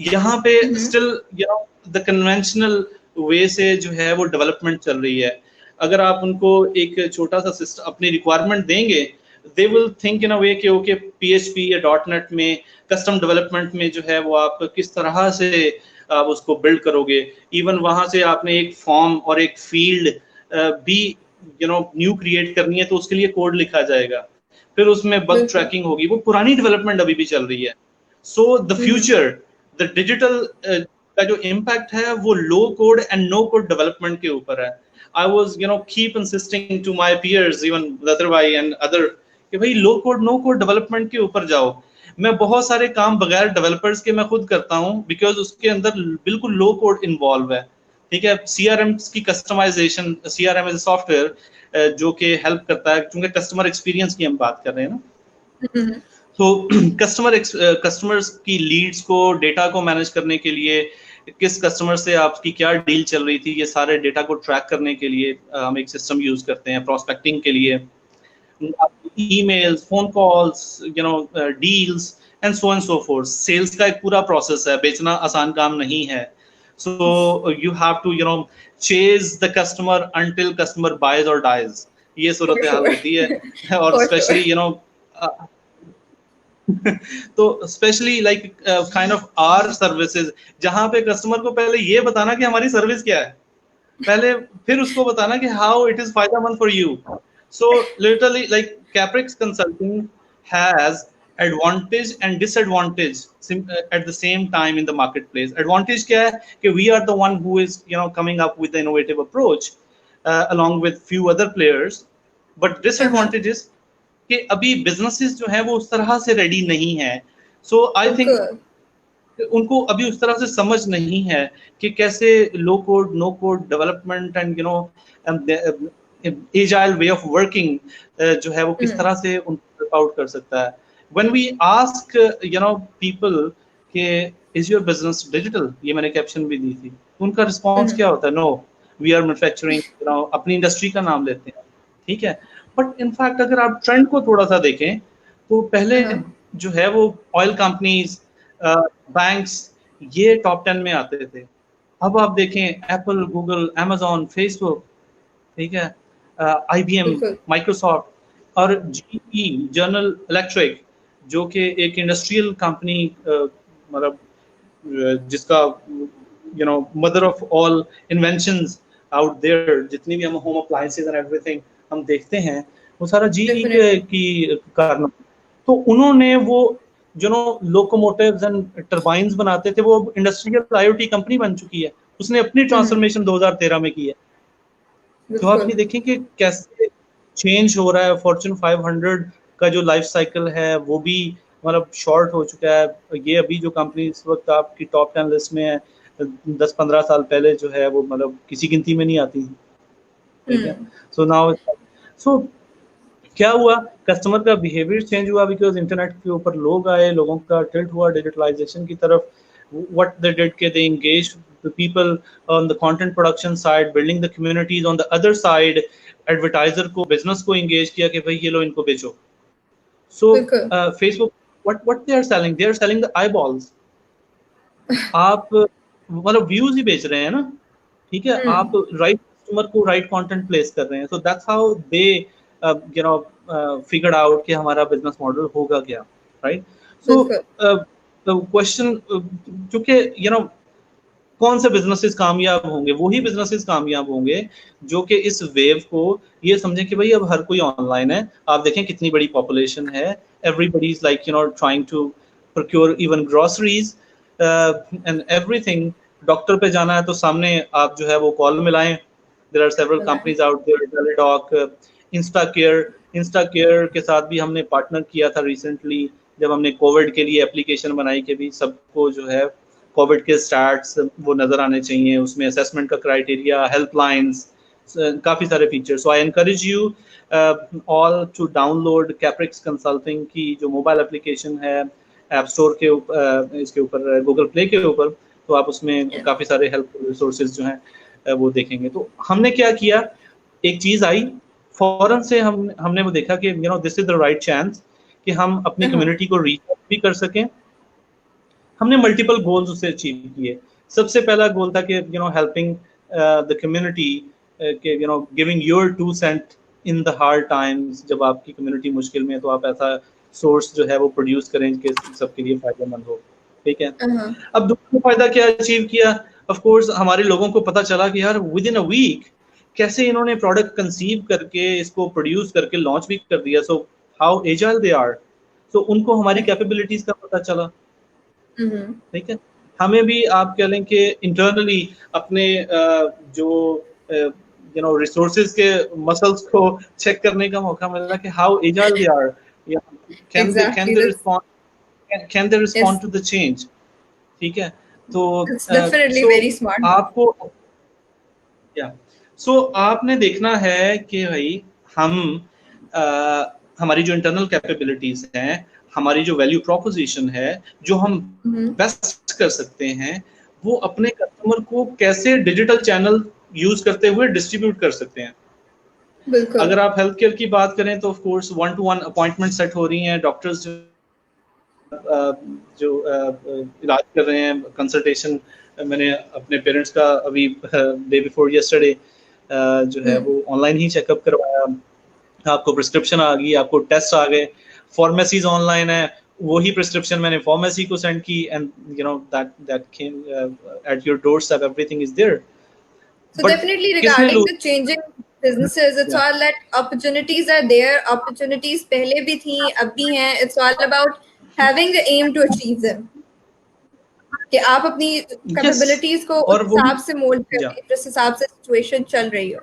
यहाँ पे still you know the conventional way से जो है वो डेवलपमेंट चल रही है। अगर आप उनको एक छोटा सा सिस्टम अपनी रिक्वायरमेंट देंगे, दे विल थिंक इन अ वे कि ओके PHP या .NET में कस्टम डेवलपमेंट में जो है वो आप किस तरह से आप उसको बिल्ड करोगे। इवन वहां से आपने एक फॉर्म और एक फील्ड भी न्यू क्रिएट करनी है तो उसके लिए कोड लिखा जाएगा, फिर उसमें बग बिल्कुल। ट्रैकिंग होगी, वो पुरानी डेवलपमेंट अभी भी चल रही है। So the future, the digital का जो इम्पैक्ट है वो low code and no code development के ऊपर है। I was, keep insisting to my peers, even Latar bhai and other, कि भाई लो कोड नो कोड डेवलपमेंट के ऊपर जाओ। मैं बहुत सारे काम बगैर डेवलपर्स के मैं खुद करता हूँ, बिकॉज उसके अंदर बिल्कुल लो कोड इन्वॉल्व है, ठीक है। CRM की कस्टमाइजेशन, CRM एज सॉफ्टवेयर जो कि हेल्प करता है, क्योंकि कस्टमर एक्सपीरियंस की हम बात कर रहे हैं ना। तो कस्टमर्स की लीड्स को, डेटा को मैनेज करने के लिए, किस कस्टमर से आपकी क्या डील चल रही थी, ये सारे डेटा को ट्रैक करने के लिए हम एक सिस्टम यूज करते हैं। प्रोस्पेक्टिंग के लिए emails, phone calls, deals and so forth. Sales का एक पूरा प्रोसेस है, बेचना आसान काम नहीं है। So you have to chase the customer until customer buys और डाइज, ये सूरत हाल होती है। और स्पेशली तो specially like kind of our services, जहां पे कस्टमर को पहले ये बताना कि हमारी सर्विस क्या है, पहले फिर उसको बताना कि हाउ इट इज फायदेमंद for you. So literally like Caprix consulting has advantage and disadvantage at the same time in the market place. Advantage क्या है कि we are the one who is coming up with the innovative approach along with few other players, but disadvantage is कि अभी businesses जो है वो उस तरह से रेडी नहीं है। सो आई थिंक उनको अभी उस तरह से समझ नहीं है कि कैसे low code no code development and agile way of working जो है वो किस तरह से उनको आउट कर सकता है। व्हेन वी आस्क पीपल कि इज योर बिजनेस डिजिटल, ये मैंने कैप्शन भी दी थी, उनका रिस्पॉन्स क्या होता है? नो, वी आर मैन्युफैक्चरिंग, अपनी इंडस्ट्री का नाम लेते हैं, ठीक है। बट इनफैक्ट अगर आप ट्रेंड को थोड़ा सा देखें तो पहले जो है वो ऑयल कंपनीज, बैंक्स, ये टॉप 10 में आते थे। अब आप देखें एप्पल, गूगल, अमेजोन, फेसबुक, ठीक है, IBM, माइक्रोसॉफ्ट और GE, जनरल इलेक्ट्रिक, जो कि एक इंडस्ट्रियल कंपनी, मतलब जिसका mother of all inventions out there, जितनी भी हम होम अप्लायंसेस एंड एवरीथिंग हम देखते हैं वो सारा GE की कारण। तो उन्होंने वो लोकोमोटिव्स एंड टरबाइन्स बनाते थे, वो इंडस्ट्रियल IoT कंपनी बन चुकी है, उसने अपनी ट्रांसफॉर्मेशन 2013 में की है। तो आप ये देखें कि कैसे चेंज हो रहा है। फॉर्च्यून 500 का जो लाइफ साइकिल है वो भी मतलब शॉर्ट हो चुका है। ये अभी जो कंपनी इस वक्त आपकी टॉप 10 लिस्ट में है, 10-15 साल पहले जो है वो मतलब किसी गिनती में नहीं आती थी, ठीक है। सो नाउ क्या हुआ, कस्टमर का बिहेवियर चेंज हुआ, बिकॉज इंटरनेट के ऊपर लोग आए, लोगों का टिल्ट हुआ डिजिटलाइजेशन की तरफ। व्हाट दे डिड के they engage the people on the content production side, building the communities on the other side. Advertiser को, बिजनेस को एंगेज किया कि भाई ये लो, इनको बेचो। So Facebook, what they are selling the eyeballs. आप मतलब व्यूज ही बेच रहे हैं ना, ठीक है। आप राइट कस्टमर को राइट कंटेंट प्लेस कर रहे हैं, सो that's how they you know figured out कि हमारा बिजनेस मॉडल होगा क्या, राइट? सो बिल्कुल। क्वेश्चन, क्योंकि कौन से बिजनेसेस कामयाब होंगे? वही बिजनेसेस कामयाब होंगे जो कि इस वेव को ये समझें कि भाई अब हर कोई ऑनलाइन है। आप देखें कितनी बड़ी पॉपुलेशन है, everybody is like trying to procure even groceries and everything. Doctor पे जाना है तो सामने आप जो है वो कॉल मिलाएं। There are several companies out there, Teladoc, Insta Care के साथ भी हमने पार्टनर किया था रिसेंटली, जब हमने कोविड के लिए एप्लीकेशन बनाई कि भी सबको जो है कोविड के स्टैट्स वो नज़र आने चाहिए, उसमें असेसमेंट का क्राइटेरिया, हेल्पलाइंस, काफ़ी सारे features. So I encourage you all to download Caprix consulting की जो मोबाइल एप्लीकेशन है ऐप स्टोर के इसके ऊपर, गूगल प्ले के ऊपर, तो आप उसमें काफ़ी सारे हेल्प रिसोर्सेज जो हैं वो देखेंगे। तो हमने क्या किया, एक चीज़ आई फौरन से, हमने वो देखा कि this is the right chance कि हम अपनी कम्युनिटी को रीच भी कर सकें। हमने मल्टीपल गोल्स उससे अचीव किए। सबसे पहला गोल था कि हेल्पिंग द कम्युनिटी, कि giving your 2 cent in the hard times. जब आपकी कम्युनिटी मुश्किल में है तो आप ऐसा सोर्स जो है वो प्रोड्यूस करें कि सबके लिए फायदेमंद हो, ठीक है? अब दूसरा फायदा क्या अचीव किया? ऑफ कोर्स हमारे लोगों को पता चला कि यार विद इन अ वीक कैसे इन्होंने प्रोडक्ट कंसीव करके इसको प्रोड्यूस करके लॉन्च भी कर दिया। So how agile they are. So उनको हमारी कैपेबिलिटीज का पता चला, ठीक है? हमें भी आप कह लें कि इंटरनली अपने जो रिसोर्सेज के मसल्स को चेक करने का मौका मिला कि how agile they are, can they respond to the change, ठीक है? तो डेफिनेटली वेरी स्मार्ट। आपको सो आपने देखना है कि भाई हम हमारी जो इंटरनल कैपेबिलिटीज हैं, हमारी जो वैल्यू प्रोपोजिशन है, जो हम बेस्ट कर सकते हैं, वो अपने कस्टमर को कैसे डिजिटल चैनल यूज करते हुए डिस्ट्रीब्यूट कर सकते हैं। बिल्कुल। अगर आप हेल्थ केयर की बात करें तो of course 1-to-1 appointment set हो रही हैं, डॉक्टर्स जो इलाज कर रहे हैं, कंसल्टेशन। मैंने अपने पेरेंट्स का अभी डे बिफोर यस्टरडे जो है वो ऑनलाइन ही चेकअप करवाया। आपको प्रिस्क्रिप्शन आ गई, आपको टेस्ट आ गए, फार्मेसीज ऑनलाइन है, वही प्रिस्क्रिप्शन मैंने फार्मेसी को सेंड की and that came at your doorstep, everything is there. So definitely regarding the changing businesses, it's all that opportunities are there. Opportunities पहले भी थी, अब भी हैं. It's all about having the aim to achieve them. कि आप अपनी capabilities को उस हिसाब से mold करके, जिस हिसाब से situation चल रही हो.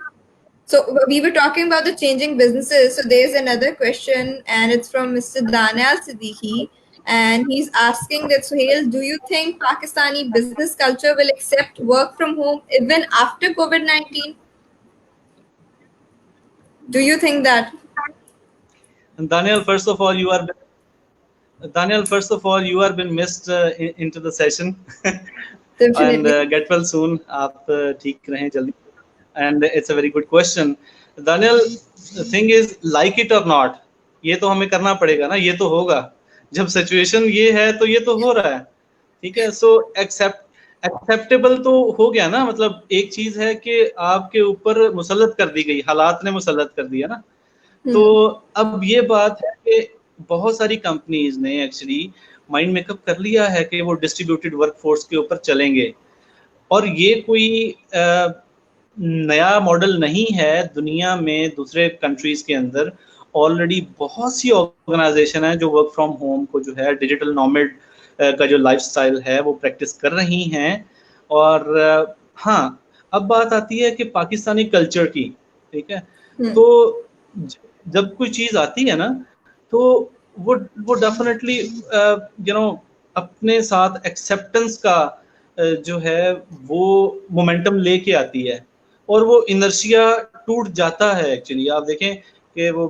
So we were talking about the changing businesses. So there's another question, and it's from Mr. Daniel Siddiqui. And he's asking that, Suhail, do you think Pakistani business culture will accept work from home even after COVID-19? Do you think that? Daniel, first of all, you are been missed into the session. And get well soon. आप ठीक रहें जल्दी. And it's a very good question. Daniel, the thing is, like it or not, ये तो हमें करना पड़ेगा ना, ये तो होगा. जब सिचुएशन ये है तो ये तो हो रहा है, ठीक है? सो एक्सेप्टेबल तो हो गया ना, मतलब एक चीज है कि आपके ऊपर मुसल्लत कर दी गई, हालात ने मुसल्लत कर दिया ना। तो अब ये बात है कि बहुत सारी कंपनीज ने एक्चुअली माइंड मेकअप कर लिया है कि वो डिस्ट्रीब्यूटेड वर्कफोर्स के ऊपर चलेंगे, और ये कोई नया मॉडल नहीं है। दुनिया में दूसरे कंट्रीज के अंदर ऑलरेडी बहुत सी ऑर्गेनाइजेशन है जो वर्क फ्रॉम होम को जो है डिजिटल नॉमेड का जो लाइफस्टाइल है वो प्रैक्टिस कर रही हैं। और हाँ, अब बात आती है कि पाकिस्तानी कल्चर की, ठीक है? तो जब कोई चीज आती है ना तो वो डेफिनेटली अपने साथ एक्सेप्टेंस का जो है वो मोमेंटम लेके आती है, और वो इनर्शिया टूट जाता है। एक्चुअली आप देखें कि वो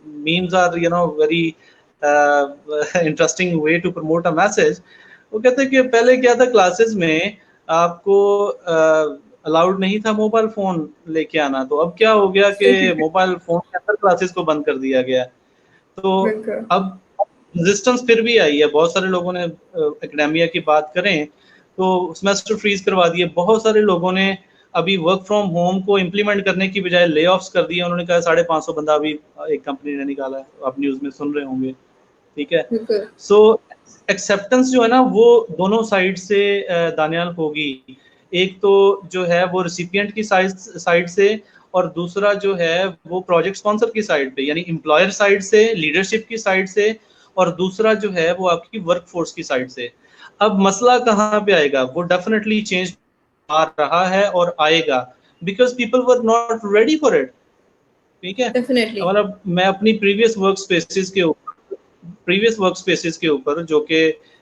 memes are very interesting way to promote a message. वो कहते हैं कि पहले क्या था, क्लासेस में आपको अलाउड नहीं था मोबाइल फोन लेके आना, तो अब क्या हो गया कि मोबाइल फोन के अंदर क्लासेस को बंद कर दिया गया। तो अब रेजिस्टेंस फिर भी आई है, बहुत सारे लोगों ने एकेडेमिया की बात करें तो सेमेस्टर फ्रीज करवा दिए, बहुत सारे लोगों ने अभी वर्क फ्रॉम होम को इम्प्लीमेंट करने की बजाय ले ऑफ्स कर दिए। उन्होंने कहा 550 बंदा अभी एक कंपनी ने निकाला है, आप न्यूज में सुन रहे होंगे, ठीक है। बिल्कुल। सो एक्सेप्टेंस जो है ना वो दोनों साइड से दानियाल होगी। एक तो जो है वो रिसिपिएंट की साइड से, और दूसरा जो है वो प्रोजेक्ट स्पॉन्सर की साइड पे, यानी एम्प्लॉयर साइड से, लीडरशिप की साइड से, और दूसरा जो है वो आपकी वर्कफोर्स की साइड से। अब मसला कहाँ पे आएगा, वो डेफिनेटली चेंज आ रहा है और आएगा, because people were not ready for it, ठीक है। डेफिनेटली। मतलब मैं अपनी प्रीवियस वर्क स्पेसेस के ऊपर जो कि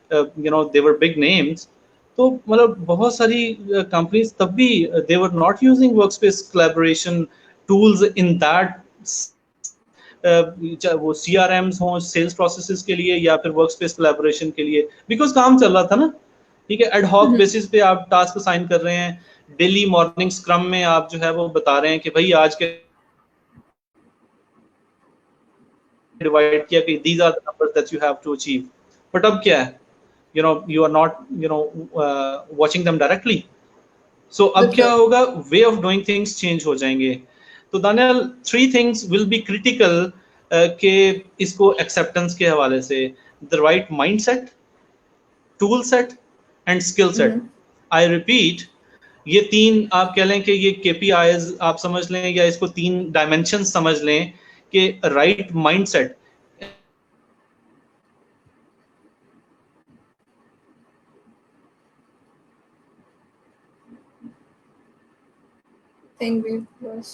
दे वर बिग नेम्स, तो मतलब बहुत सारी कंपनीज तब भी they were not using work space collaboration tools in that, चाहे वो CRMs हों सेल्स प्रोसेसेस के लिए या फिर वर्क स्पेस कोलैबोरेशन के लिए, बिकॉज काम चल रहा था ना, ठीक है। एड हॉक बेसिस पे आप टास्क असाइन कर रहे हैं, डेली मॉर्निंग स्क्रम में आप जो है वो बता रहे हैं कि भाई आज के डिवाइड किया कि these are the numbers that you have to achieve, but अब क्या है, you are not watching them directly, so अब क्या बिल्कुल। होगा, way of doing things change हो जाएंगे। तो Daniyal 3 things will be critical के इसको एक्सेप्टेंस के हवाले से, the right mindset, tool set and skill set. I repeat, ये 3 आप कह लें कि ये KPIs आप समझ लें, या इसको 3 डायमेंशन समझ लें कि right mindset, think we was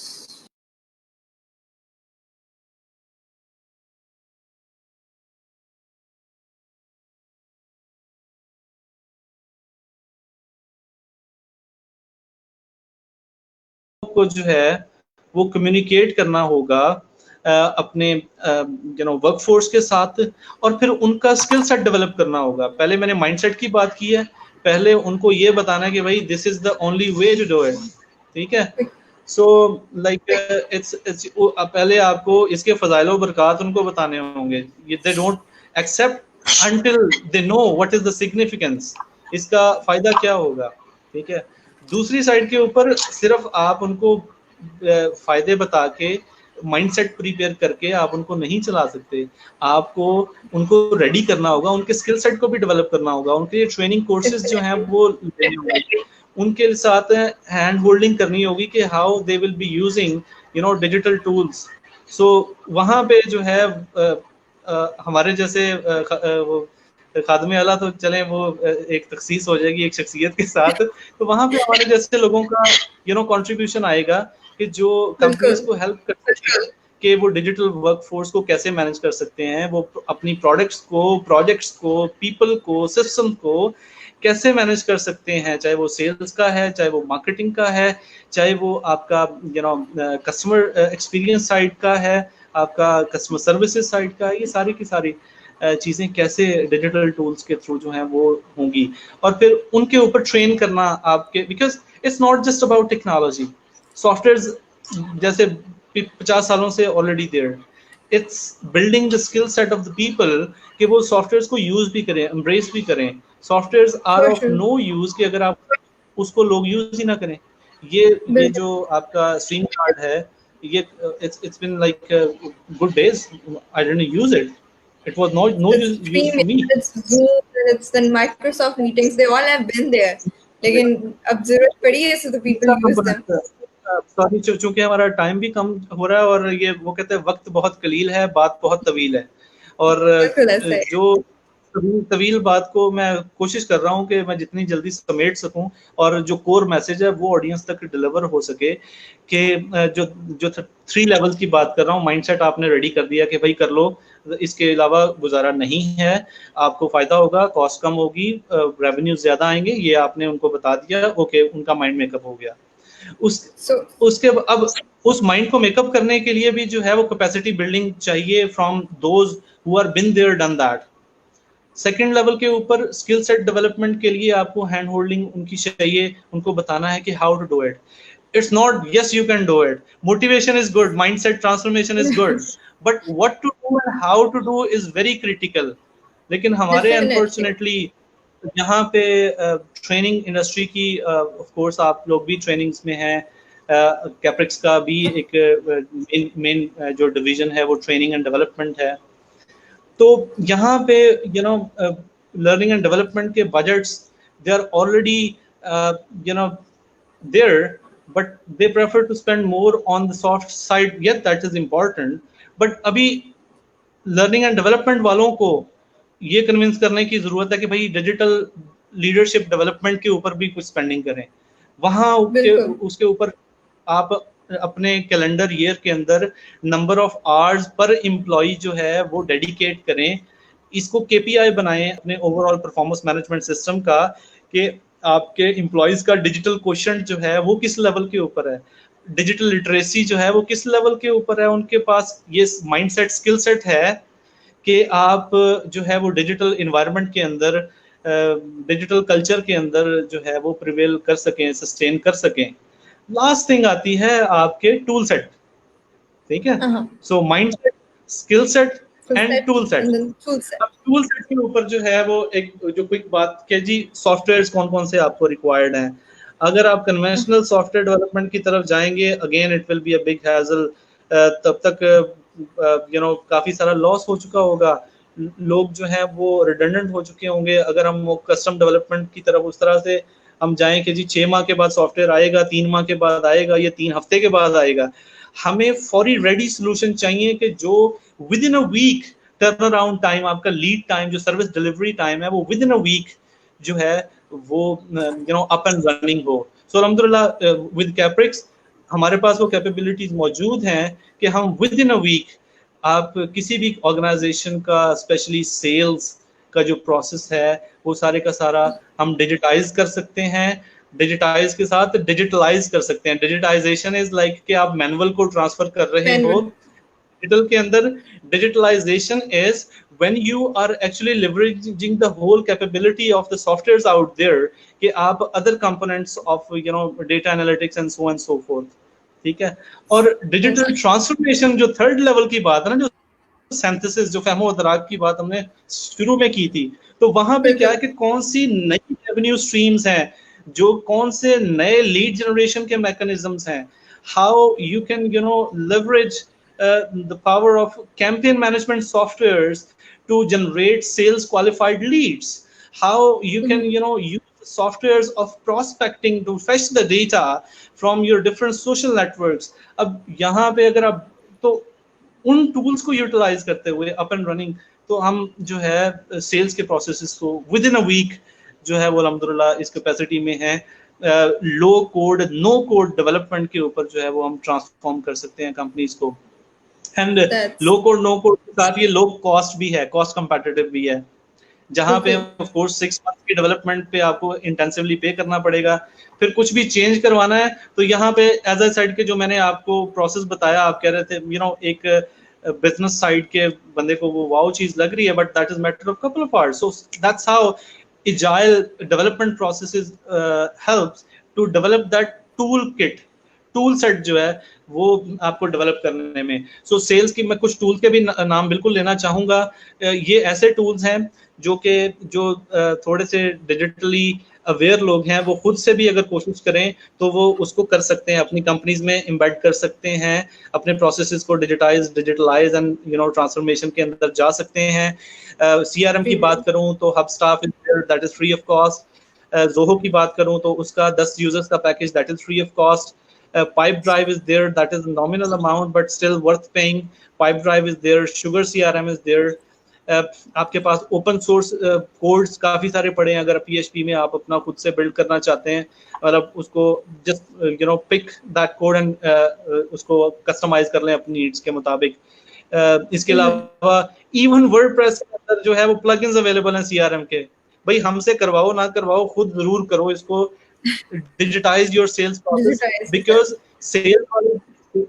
को जो है वो कम्युनिकेट करना होगा अपने वर्कफोर्स के साथ, और फिर उनका स्किल सेट डेवलप करना होगा। पहले मैंने माइंडसेट की बात की है, पहले उनको ये बताना है कि भाई this is the only way to do it, ठीक है। सो लाइक इट्स पहले आपको इसके फजाइल व बरकात उनको बताने होंगे, they don't accept until they know what is the significance, इसका फायदा क्या होगा, ठीक है। दूसरी साइड के ऊपर सिर्फ आप उनको फायदे बता के माइंडसेट प्रिपेयर करके आप उनको नहीं चला सकते, आपको उनको रेडी करना होगा, उनके स्किल सेट को भी डेवलप करना होगा, उनके लिए ट्रेनिंग कोर्सेज जो हैं वो लेने होंगे, उनके साथ हैंड होल्डिंग करनी होगी कि how they will be using digital tools. So वहाँ पे जो है हमारे जैसे वो खादमे आला तो चले वो एक तखसीस हो जाएगी एक शख्सियत के साथ, तो वहाँ पे हमारे जैसे लोगों का कंट्रीब्यूशन आएगा कि जो कंपनीज को हेल्प कर सके कि वो डिजिटल वर्कफोर्स को कैसे मैनेज कर सकते हैं, वो अपनी प्रोडक्ट्स को, प्रोजेक्ट्स को, पीपल को, सिस्टम को कैसे मैनेज कर सकते हैं, चाहे वो सेल्स का है, चाहे वो मार्केटिंग का है, चाहे वो आपका कस्टमर एक्सपीरियंस साइड का है, आपका कस्टमर सर्विसेज साइड का है, ये सारी की सारी चीज़ें कैसे डिजिटल टूल्स के थ्रू जो हैं वो होंगी, और फिर उनके ऊपर ट्रेन करना आपके, because it's not just about technology, software जैसे 50 सालों से already there, it's building the skill set of the people कि वो सॉफ्टवेयर को यूज भी करें, एम्ब्रेस भी करें। Software are of no use कि अगर आप उसको लोग यूज ही ना करें। ये जो आपका स्ट्रीम कार्ड है, ये it's been like good days, I didn't use it. It was no use for me. It's Zoom, it's the Microsoft meetings, they all have been there. लेकिन अब जरूरत पड़ी है so the people use them. Sorry, चूंकि हमारा time भी कम हो रहा है और ये वो कहते हैं वक्त बहुत कलील है, बात बहुत तवील है, और जो तवील बात को मैं कोशिश कर रहा हूँ कि मैं जितनी जल्दी समेट सकूं और जो कोर मैसेज है वो ऑडियंस तक डिलीवर हो सके, कि जो 3 लेवल की बात कर रहा हूँ, माइंडसेट आपने रेडी कर दिया कि भाई कर लो, इसके अलावा गुजारा नहीं है, आपको फायदा होगा, कॉस्ट कम होगी, रेवेन्यू ज्यादा आएंगे, ये आपने उनको बता दिया, ओके, उनका माइंड मेकअप हो गया। उसके अब उस माइंड को मेकअप करने के लिए भी जो है वो कैपेसिटी बिल्डिंग चाहिए from those who are been there done that. Second level के ऊपर स्किल सेट डेवलपमेंट के लिए आपको हैंड होल्डिंग उनकी चाहिए, उनको बताना है कि how to do it. It's not yes you can do it, motivation is good, mindset transformation is good, but what to do and how to do is very critical. लेकिन हमारे unfortunately यहाँ पे ट्रेनिंग इंडस्ट्री की of course आप लोग भी trainings में हैं, कैप्रिक्स का भी एक मेन जो डिवीजन है वो ट्रेनिंग एंड डेवलपमेंट है। तो यहाँ पे लर्निंग एंड डेवलपमेंट के budgets they are already you know there, but they prefer to spend more on the soft side, yet that is important. But अभी लर्निंग एंड डेवलपमेंट वालों को ये convince करने की जरूरत है कि भाई डिजिटल लीडरशिप डेवलपमेंट के ऊपर भी कुछ स्पेंडिंग करें। वहाँ उसके ऊपर आप अपने कैलेंडर ईयर के अंदर number of hours per employee जो है वो डेडिकेट करें, इसको केपीआई बनाएं अपने ओवरऑल परफॉर्मेंस मैनेजमेंट सिस्टम का, कि आपके एम्प्लॉयज का डिजिटल क्वोशंट जो है वो किस लेवल के ऊपर है, डिजिटल लिटरेसी जो है वो किस लेवल के ऊपर है, उनके पास ये माइंडसेट स्किल सेट है कि आप जो है वो डिजिटल इन्वायरमेंट के अंदर, डिजिटल कल्चर के अंदर जो है वो प्रिवेल कर सकें, सस्टेन कर सकें। लास्ट थिंग आती है आपके टूल सेट, ठीक है। So mindset, skill set and tool set. Tool set के ऊपर जो है वो एक जो क्विक बात कि जी सॉफ्टवेयर्स कौन कौन से आपको रिक्वायर्ड हैं। अगर आप कन्वेंशनल सॉफ्टवेयर डेवलपमेंट की तरफ जाएंगे, again it will be a big hassle. तब तक काफी सारा लॉस हो चुका होगा, लोग जो है वो रिडंडेंट हो चुके होंगे। अगर हम कस्टम डेवलपमेंट की तरफ उस तरह से हम जाएं कि जी 6 माह के बाद सॉफ्टवेयर आएगा, 3 माह के बाद आएगा, या 3 हफ्ते के बाद आएगा, हमें फॉरी रेडी सोल्यूशन चाहिए कि जो within a week turn around time, आपका लीड टाइम जो सर्विस डिलीवरी टाइम है वो विद इन अ वीक जो है वो अप एंड रनिंग हो। सो अल्हम्दुलिल्लाह विद कैप्रिक्स हमारे पास वो कैपेबिलिटीज मौजूद हैं कि हम विद इन अ वीक, आप किसी भी ऑर्गेनाइजेशन का स्पेशली सेल्स का जो प्रोसेस है वो सारे का सारा हम डिजिटाइज कर सकते हैं। डिजिटाइज के साथ डिजिटलाइज कर सकते हैं। डिजिटाइजेशन इज लाइक कि आप मैनुअल को ट्रांसफर कर रहे हो डिजिटल के अंदर। Digitalisation is when you are actually leveraging the whole capability of the softwares out there कि आप other components of data analytics and so on and so forth, ठीक है। और डिजिटल ट्रांसफॉर्मेशन जो थर्ड लेवल की बात है ना, जो सिंथेसिस, जो फहमो अदराक की बात हमने शुरू में की थी, तो वहां पे क्या है कि कौन सी नई रेवेन्यू स्ट्रीम्स हैं, जो कौन से नए लीड जनरेशन के मैकेनिज्म्स हैं, how you can leverage the power of campaign management softwares to generate sales qualified leads, how you can use softwares of prospecting to fetch the data from your different social networks। अब यहाँ पे अगर आप तो उन tools को utilise करते हुए अप एंड रनिंग, तो हम जो है सेल्स के प्रोसेसेस को विद इन अ वीक जो है वो अल्हम्दुलिल्लाह इस कैपेसिटी में है। लो कोड नो कोड डेवलपमेंट के ऊपर जो है वो हम ट्रांसफॉर्म कर सकते हैं कंपनीज को। And low code no code के साथ ये लो कॉस्ट भी है, कॉस्ट कंपेटिटिव भी है, जहां पे ऑफ कोर्स 6 मंथ की डेवलपमेंट पे आपको इंटेंसिवली पे करना पड़ेगा। फिर कुछ भी चेंज करवाना है तो यहाँ पे एज आई सेड के जो मैंने आपको प्रोसेस बताया, आप कह रहे थे एक बिजनेस साइड के बंदे को वो वाओ चीज लग रही है, but that is matter of couple of hours. So that's how agile development processes helps to develop that tool kit, tool set जो है वो आपको डेवलप करने में। सो सेल्स की मैं कुछ टूल्स के भी नाम बिल्कुल लेना चाहूंगा। ये ऐसे टूल्स हैं जो थोड़े से डिजिटली अवेयर लोग हैं, वो खुद से भी अगर कोशिश करें तो वो उसको कर सकते हैं, अपनी कंपनीज में एम्बेड कर सकते हैं, अपने प्रोसेसेस को डिजिटलाइज एंड ट्रांसफॉर्मेशन के अंदर जा सकते हैं। सीआरएम की बात करूं तो Hubstaff is there, that is free of cost. Zoho की बात करूं तो उसका 10 यूजर्स का package, that is free of cost. Pipedrive is there, that is a nominal amount but still worth paying. Pipedrive is there, Sugar CRM is there. आपके पास open source codes काफी सारे पड़े हैं, अगर PHP में आप अपना खुद से बिल्ड करना चाहते हैं और आप उसको just pick that code and उसको कस्टमाइज कर लें अपनी नीड्स के मुताबिक। इसके अलावा इवन वर्डप्रेस के अंदर जो है वो प्लगइन्स अवेलेबल हैं CRM के। भाई हमसे करवाओ ना करवाओ, खुद जरूर करो इसको, digitise your sales process, because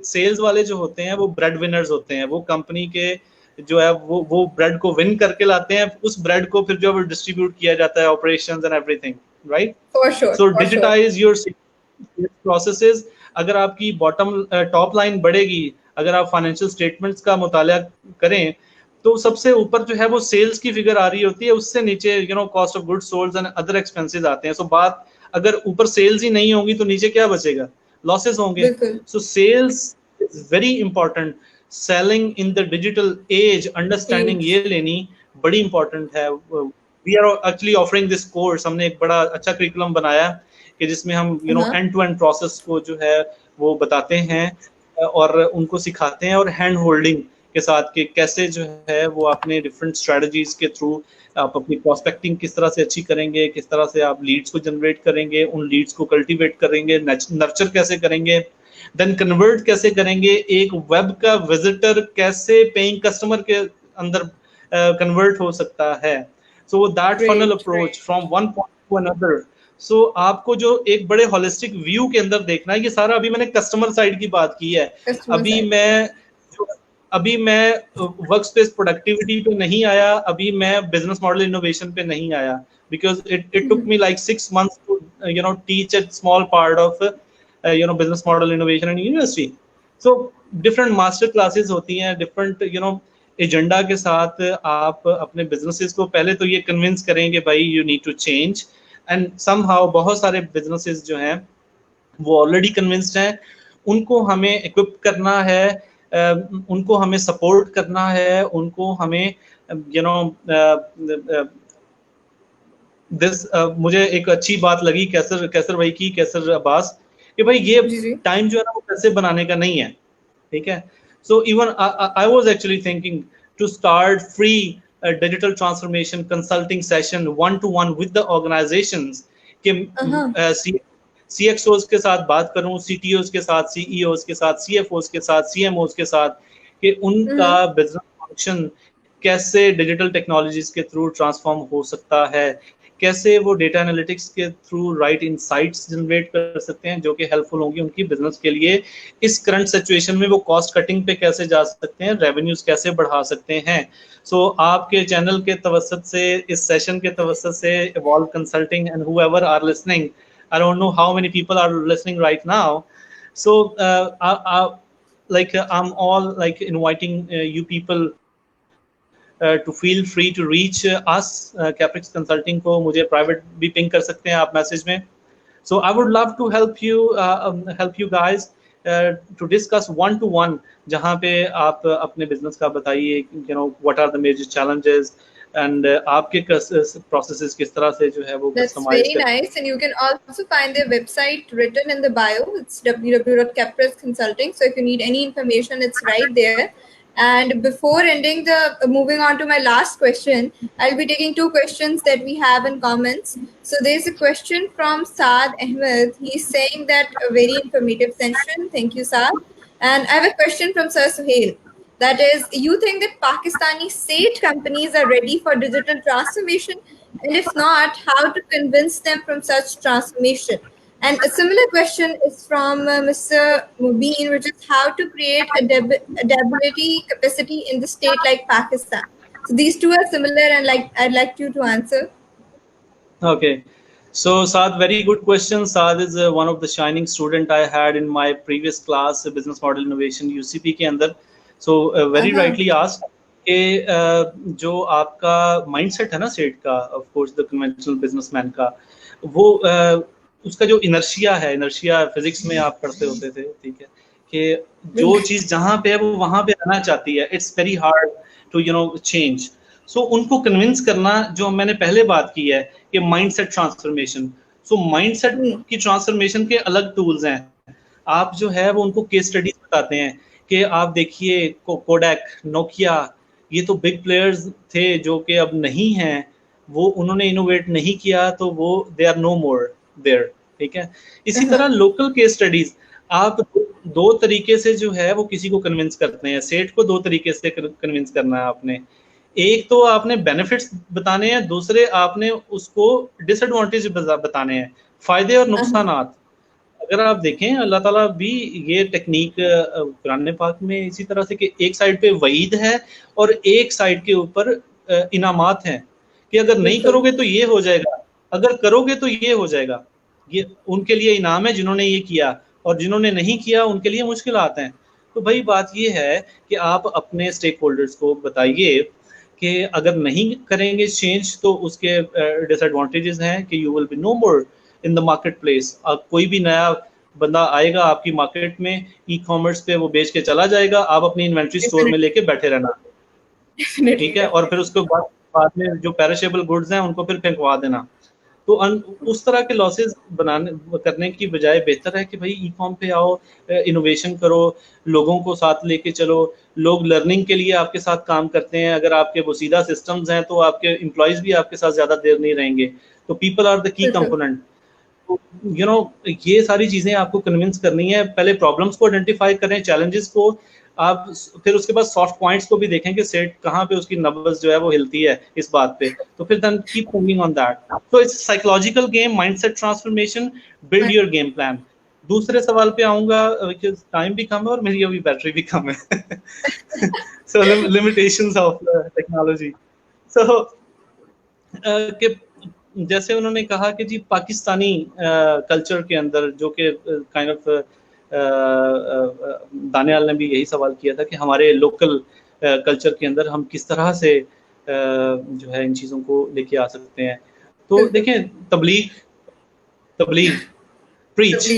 sales वाले जो होते हैं वो ब्रेड विनर्स होते हैं, वो कंपनी के जो है वो ब्रेड को विन करके लाते हैं, उस ब्रेड को फिर जो है डिस्ट्रीब्यूट किया जाता है, operations and everything, right. So digitise your processes. अगर आपकी बॉटम टॉप लाइन बढ़ेगी, अगर आप फाइनेंशियल स्टेटमेंट्स का मुताला करें तो सबसे ऊपर जो है वो सेल्स की फिगर आ रही होती है, उससे नीचे cost of goods sold and other expenses आते हैं। सो बात अगर ऊपर सेल्स ही नहीं होगी तो नीचे क्या बचेगा, लॉसेस होंगे। बिल्कुल। So sales is very important, selling in the digital age, understanding age. ये लेनी बड़ी इंपॉर्टेंट है। We are actually offering this course, हमने एक बड़ा अच्छा करिकुलम बनाया कि जिसमें हम एंड टू एंड प्रोसेस को जो है वो बताते हैं और उनको सिखाते हैं, और हैंड होल्डिंग के साथ कि कैसे जो है वो अपने डिफरेंट स्ट्रेटजीज के थ्रू आप अपनी प्रोस्पेक्टिंग किस तरह से अच्छी करेंगे, किस तरह से आप लीड्स को जनरेट करेंगे, उन लीड्स को कल्टीवेट करेंगे, नर्चर कैसे करेंगे, देन कन्वर्ट कैसे करेंगे, एक वेब का विजिटर कैसे पेइंग कस्टमर के अंदर कन्वर्ट हो सकता है। So that funnel Great. Approach from one point to another. So आपको जो एक बड़े होलिस्टिक व्यू के अंदर देखना है, ये सारा अभी मैंने कस्टमर साइड की बात की है। Customer अभी side. मैं वर्क स्पेस प्रोडक्टिविटी पे नहीं आया, अभी मैं बिजनेस मॉडल इनोवेशन पे नहीं आया, because it took me like 6 months to teach a small part of business model innovation in university. So different master classes होती हैं, different एजेंडा के साथ आप अपने बिजनेसेस को पहले तो ये कन्विंस करेंगे भाई you need to change, and somehow बहुत सारे बिजनेसेस जो हैं वो ऑलरेडी कन्विंस्ड हैं, उनको हमें इक्विप करना है, उनको हमें सपोर्ट करना है, उनको हमें मुझे एक अच्छी बात लगी कैसर भाई की, कैसर अब्बास, कि भाई ये जी जी। टाइम जो है ना वो पैसे बनाने का नहीं है, ठीक है। So even I was actually thinking to start free digital transformation consulting session 1-to-1 with the organisations कि CXOs के साथ बात करूं, CTOs के साथ, CEOs के साथ, CFOs के साथ, CMOs के साथ, कि उनका बिजनेस फंक्शन कैसे डिजिटल टेक्नोलॉजीज के थ्रू ट्रांसफॉर्म हो सकता है, कैसे वो डेटा एनालिटिक्स के थ्रू राइट इनसाइट्स जनरेट कर सकते हैं जो कि हेल्पफुल होंगी उनकी बिजनेस के लिए, इस करंट सिचुएशन में वो कॉस्ट कटिंग पे कैसे जा सकते हैं, रेवेन्यूज कैसे बढ़ा सकते हैं। सो आपके चैनल के तवसत से, इस सेशन के तवसत से, evolve consulting and whoever are listening, I don't know how many people are listening right now. So I'm all like inviting you people to feel free to reach us, Caprix Consulting को मुझे private भी ping कर सकते हैं आप message में. So I would love to help you guys to discuss 1-to-1, जहाँ पे आप अपने business का बताइए, what are the major challenges, and आपके processes किस तरह से जो है वो That's very nice, and you can also find their website written in the bio. It's www.capricconsulting. So if you need any information, it's right there. And before moving on to my last question, I'll be taking 2 questions that we have in comments. So there's a question from Saad Ahmed. He's saying that a very informative session. Thank you, Saad. And I have a question from Sir Suhail. That is, you think that Pakistani state companies are ready for digital transformation? And if not, how to convince them from such transformation? And a similar question is from Mr. Mubin, which is how to create adaptability capacity in the state like Pakistan. So these 2 are similar, and I'd like you to answer. Okay. So Saad, very good question. Saad is one of the shining student I had in my previous class, Business Model Innovation UCP के अंदर. So very rightly asked कि जो आपका mindset है ना set का, of course the conventional businessman का, वो उसका जो इनर्शिया फिजिक्स में आप पढ़ते होते थे, ठीक है, कि जो चीज जहाँ पे है वो वहां पे रहना चाहती है, it's very hard to change. So उनको कन्विंस करना, जो मैंने पहले बात की है कि माइंडसेट ट्रांसफॉर्मेशन, सो माइंडसेट की ट्रांसफॉर्मेशन के अलग टूल्स हैं। आप जो है वो उनको केस स्टडीज बताते हैं कि आप देखिए कोडैक, नोकिया, ये तो बिग प्लेयर्स थे जो कि अब नहीं हैं, वो उन्होंने इनोवेट नहीं किया तो वो they are no more there, ठीक है। इसी तरह लोकल केस स्टडीज, आप 2 तरीके से जो है वो किसी को कन्विंस करते हैं। सेठ को 2 तरीके से कन्विंस करना है आपने, एक तो आपने बेनिफिट्स बताने हैं, दूसरे आपने उसको डिसएडवांटेज बताने हैं, फायदे और नुकसानात। अगर आप देखें अल्लाह ताला भी ये टेक्निक कुरान पाक में इसी तरह से कि एक साइड पे वईद है और एक साइड के ऊपर इनामात हैं कि अगर नहीं करोगे तो ये हो जाएगा, अगर करोगे तो ये हो जाएगा। ये उनके लिए इनाम है जिन्होंने ये किया, और जिन्होंने नहीं किया उनके लिए मुश्किलात हैं। तो भाई बात ये है कि आप अपने स्टेक होल्डर्स को बताइए कि अगर नहीं करेंगे चेंज तो उसके डिसएडवांटेजेस हैं कि you will be no more in the market place. अब कोई भी नया बंदा आएगा आपकी मार्केट में, ई कॉमर्स पे वो बेच के चला जाएगा, आप अपनी इन्वेंट्री स्टोर में लेके बैठे रहना, ठीक है, और फिर उसके बाद में जो पेरिशेबल गुड्स हैं उनको फिर फेंकवा देना। तो उस तरह के लॉसेस बनाने करने की बजाय बेहतर है कि भाई ई कॉम पे आओ, इनोवेशन करो, लोगों को साथ लेके चलो। लोग लर्निंग के लिए आपके साथ काम करते हैं, अगर आपके वो सीधा सिस्टम्स हैं तो आपके एम्प्लॉयज भी आपके साथ ज़्यादा देर नहीं रहेंगे। तो people are the key component. You know, ये सारी चीज़ें आपको कन्विंस करनी है। पहले प्रॉब्लम्स को आइडेंटिफाई करें, चैलेंजेस को आप, फिर उसके बाद सॉफ्ट पॉइंट्स को भी देखें कि सेट कहाँ पे उसकी नब्ज जो है वो हिलती है इस बात पे, तो फिर then keep moving on that. So it's psychological game, mindset transformation, build your game plan. दूसरे सवाल पे आऊंगा, टाइम भी कम है और मेरी अभी बैटरी भी कम है। सो लिमिटेशंस ऑफ टेक्नोलॉजी। सो कि जैसे उन्होंने कहा कि जी पाकिस्तानी कल्चर के अंदर, जो कि काइंड ऑफ दानियाल ने भी यही सवाल किया था कि हमारे लोकल कल्चर के अंदर हम किस तरह से जो है इन चीज़ों को लेके आ सकते हैं। तो देखें, तबलीग तबलीग प्रीच,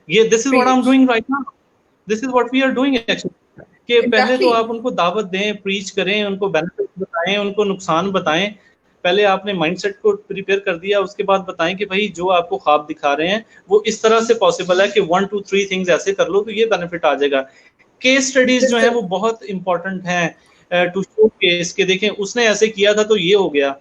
ये this is what I am doing right now, this is what we are doing actually. कि पहले तो आप उनको दावत दें, प्रीच करें, उनको बेनिफिट बताएं, उनको नुकसान बताएं। पहले आपने माइंडसेट को प्रिपेयर कर दिया, उसके बाद बताएं कि भाई जो आपको ख्वाब दिखा रहे हैं वो इस तरह से पॉसिबल है कि 1 2 3 थिंग्स ऐसे कर लो तो ये बेनिफिट आ जाएगा। केस स्टडीज जो है वो बहुत इंपॉर्टेंट हैं टू शो केस के, देखें उसने ऐसे किया था तो ये हो गया,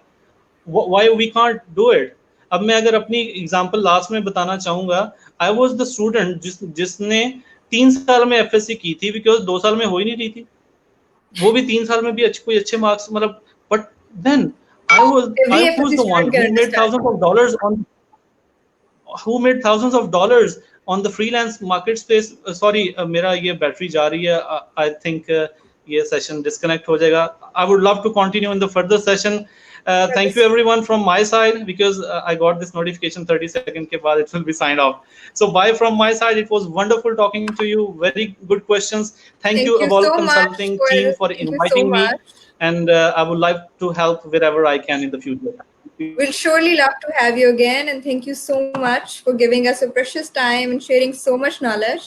why we can't do it. अब मैं अगर अपनी एग्जांपल लास्ट में बताना चाहूंगा, आई वाज द स्टूडेंट जिसने 3 साल में एफएससी की थी, बिकॉज 2 साल में हो ही नहीं रही थी, वो भी 3 साल में भी कोई अच्छे मार्क्स, मतलब, but then I was the one who made thousands of dollars on the freelance market space. Sorry, मेरा ये बैटरी जा रही है, I think ये session disconnect हो जाएगा। I would love to continue in the further session. Thank you everyone from my side, because I got this notification 30 seconds के बाद it will be signed off. So bye from my side. It was wonderful talking to you. Very good questions. Thank you Evolve Consulting team for inviting me. And I would like to help wherever I can in the future. We'll surely love to have you again, and thank you so much for giving us a precious time and sharing so much knowledge.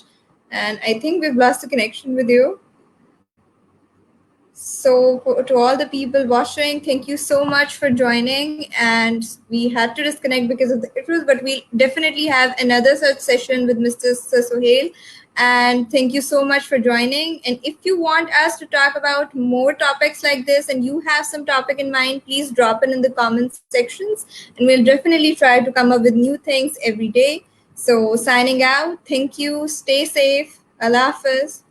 And I think we've lost the connection with you. So to all the people watching, thank you so much for joining. And we had to disconnect because of the issues, but we'll definitely have another such session with Mr. Sohail. And thank you so much for joining. And if you want us to talk about more topics like this and you have some topic in mind, please drop it in the comments sections and we'll definitely try to come up with new things every day. So signing out, thank you, stay safe, Allah Hafiz.